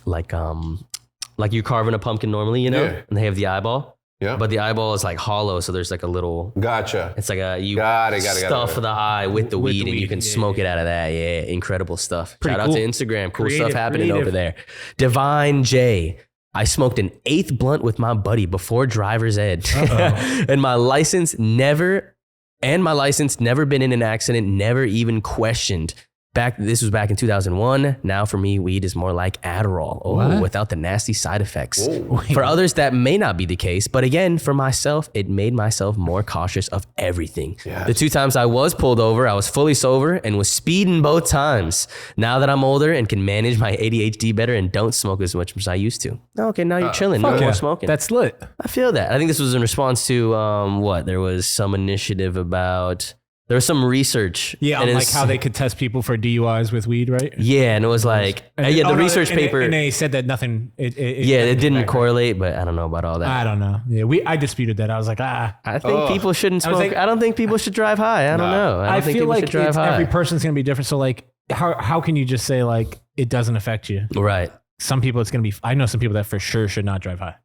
Like you're carving a pumpkin normally, you know, Yeah. and they have the eyeball, Yeah. but the eyeball is like hollow, so there's like a little. Gotcha. It's like a you Got it. stuff the eye with the With weed, the and you weed, can yeah, smoke it out of that. Yeah, incredible stuff. Pretty Shout out to cool. Instagram. Cool Creative, stuff happening creative. over there. Divine J. I smoked an 8th blunt with my buddy before driver's ed, and my license never been in an accident, never even questioned. This was back in 2001. Now for me, weed is more like Adderall, What? without the nasty side effects. Whoa. For others, that may not be the case, but again, for myself, it made myself more cautious of everything. Yes. The 2 times I was pulled over, I was fully sober and was speeding both times. Now that I'm older and can manage my ADHD better and don't smoke as much as I used to. Okay, now you're chilling, no Fuck more yeah. smoking. That's lit. I feel that. I think this was in response to what? There was some initiative about There was some research. Yeah, and on like it's- how they could test people for DUIs with weed, right? Yeah, and it was like, the research paper. And they said that nothing. It didn't correlate, but I don't know about all that. I don't know. Yeah, I disputed that. I was like, I think people shouldn't I was smoke. like- I don't think people should drive high. I don't know. I don't think feel people like should drive high. every person's gonna be different. So like, how can you just say like it doesn't affect you? Right. Some people it's gonna be. I know some people that for sure should not drive high.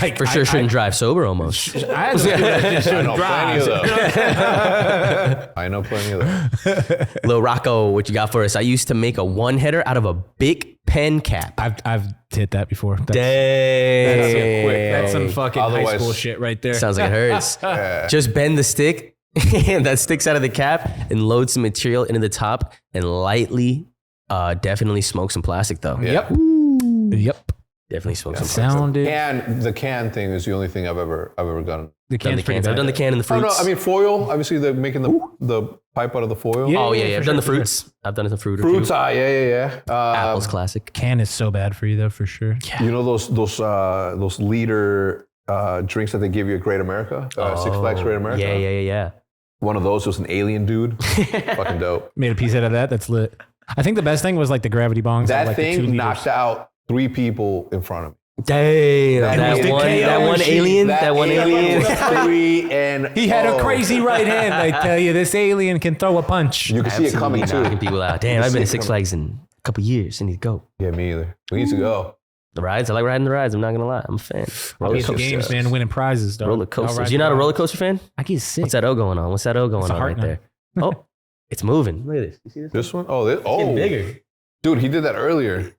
Like For sure shouldn't drive sober almost. I had some people that just I shouldn't know plenty of drive. them. I know plenty of them. Lil Rocco, what you got for us? I used to make a one header out of a big pen cap. I've hit that before. Dang. That's some fucking high Otherwise- school shit right there. Sounds like it hurts. Just bend the stick that sticks out of the cap and load some material into the top and lightly, definitely smoke some plastic though. Yeah. Yep. Definitely smoke some plastic. Sounded. And the can thing is the only thing I've ever done. The Done can's the pretty cans. bad. I've done the can and the Oh fruits. no, I mean foil. Obviously, they're making the pipe out of the foil. Yeah. Oh yeah, for I've done the sure. fruits. I've done the fruit. or Fruits, two. yeah. Apples classic. Can is so bad for you though, for sure. You know those liter drinks that they give you at Great America, Six Flags Great America. Yeah. One of those was an alien dude. Fucking dope. Made a piece out of that. That's lit. I think the best thing was like the gravity bongs. That like the 2 thing liters. knocked out 3 people in front of me. Damn, was the that KO one machine. alien, that one alien. 3 and He had a crazy right hand. I tell you, this alien can throw a punch. You can see it coming Absolutely knocking too. people out. Damn, I've been to see it Six coming. Flags in a couple years. I need to go. Yeah, me either. We need to go. The rides, I like riding the rides. I'm not gonna lie, I'm a fan. I'll be at the games, man, winning prizes, dog. Roller I'll coasters. ride You're not a the roller rides. coaster fan? I get sick. What's that O going on? What's that O going a on heart right there? Oh, it's moving. Look at this. You see this? This one? Oh, this, It's getting bigger. dude, he did that earlier.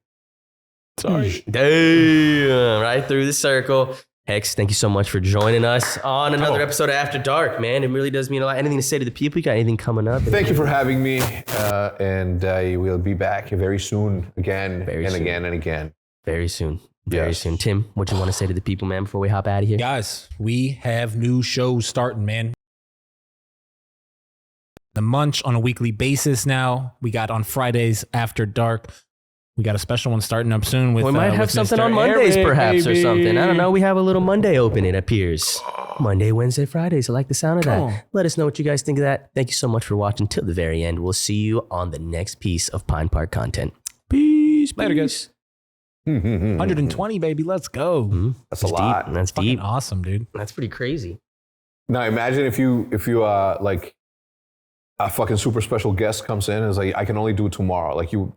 Sorry. Damn, right through the circle. Hex, thank you so much for joining us on another episode of After Dark, man. It really does mean a lot. Anything to say to the people? You got anything coming up? Thank you for having me, and we'll be back very soon, again Very and soon. again and again. Very soon. Very Yes. soon. Tim, what you want to say to the people, man, before we hop out of here? Guys, we have new shows starting, man. The Munch on a weekly basis now. We got on Fridays After Dark. We got a special one starting up soon with We might have with something Mr. on Mondays, Erick, perhaps, or baby. something. I don't know. We have a little Monday open, it appears. Monday, Wednesday, Fridays. I like the sound of that. Come on. Let us know what you guys think of that. Thank you so much for watching till the very end. We'll see you on the next piece of Pine Park content. Peace. Later, guys. 120, baby. Let's go. That's a lot. Deep. That's Fucking deep. awesome, dude. That's pretty crazy. Now imagine if you like a fucking super special guest comes in and is like, I can only do it tomorrow. Like you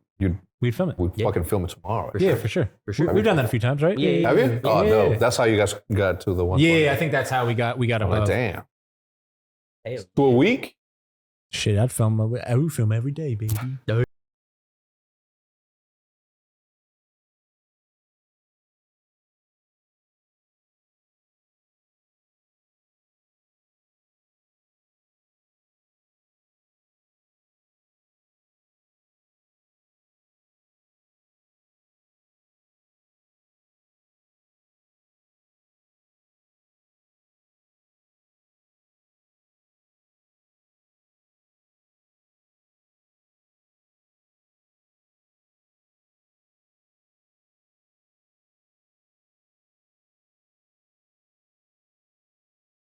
We'd film it. would fucking film it tomorrow. Yeah, for sure. For sure. We've done that a few times, right? Yeah. Have you? Oh Yeah. no, that's how you guys got to the one. Yeah, I think that's how we got I'm like, above. damn. Hey. To a week? Shit, I would film every day, baby.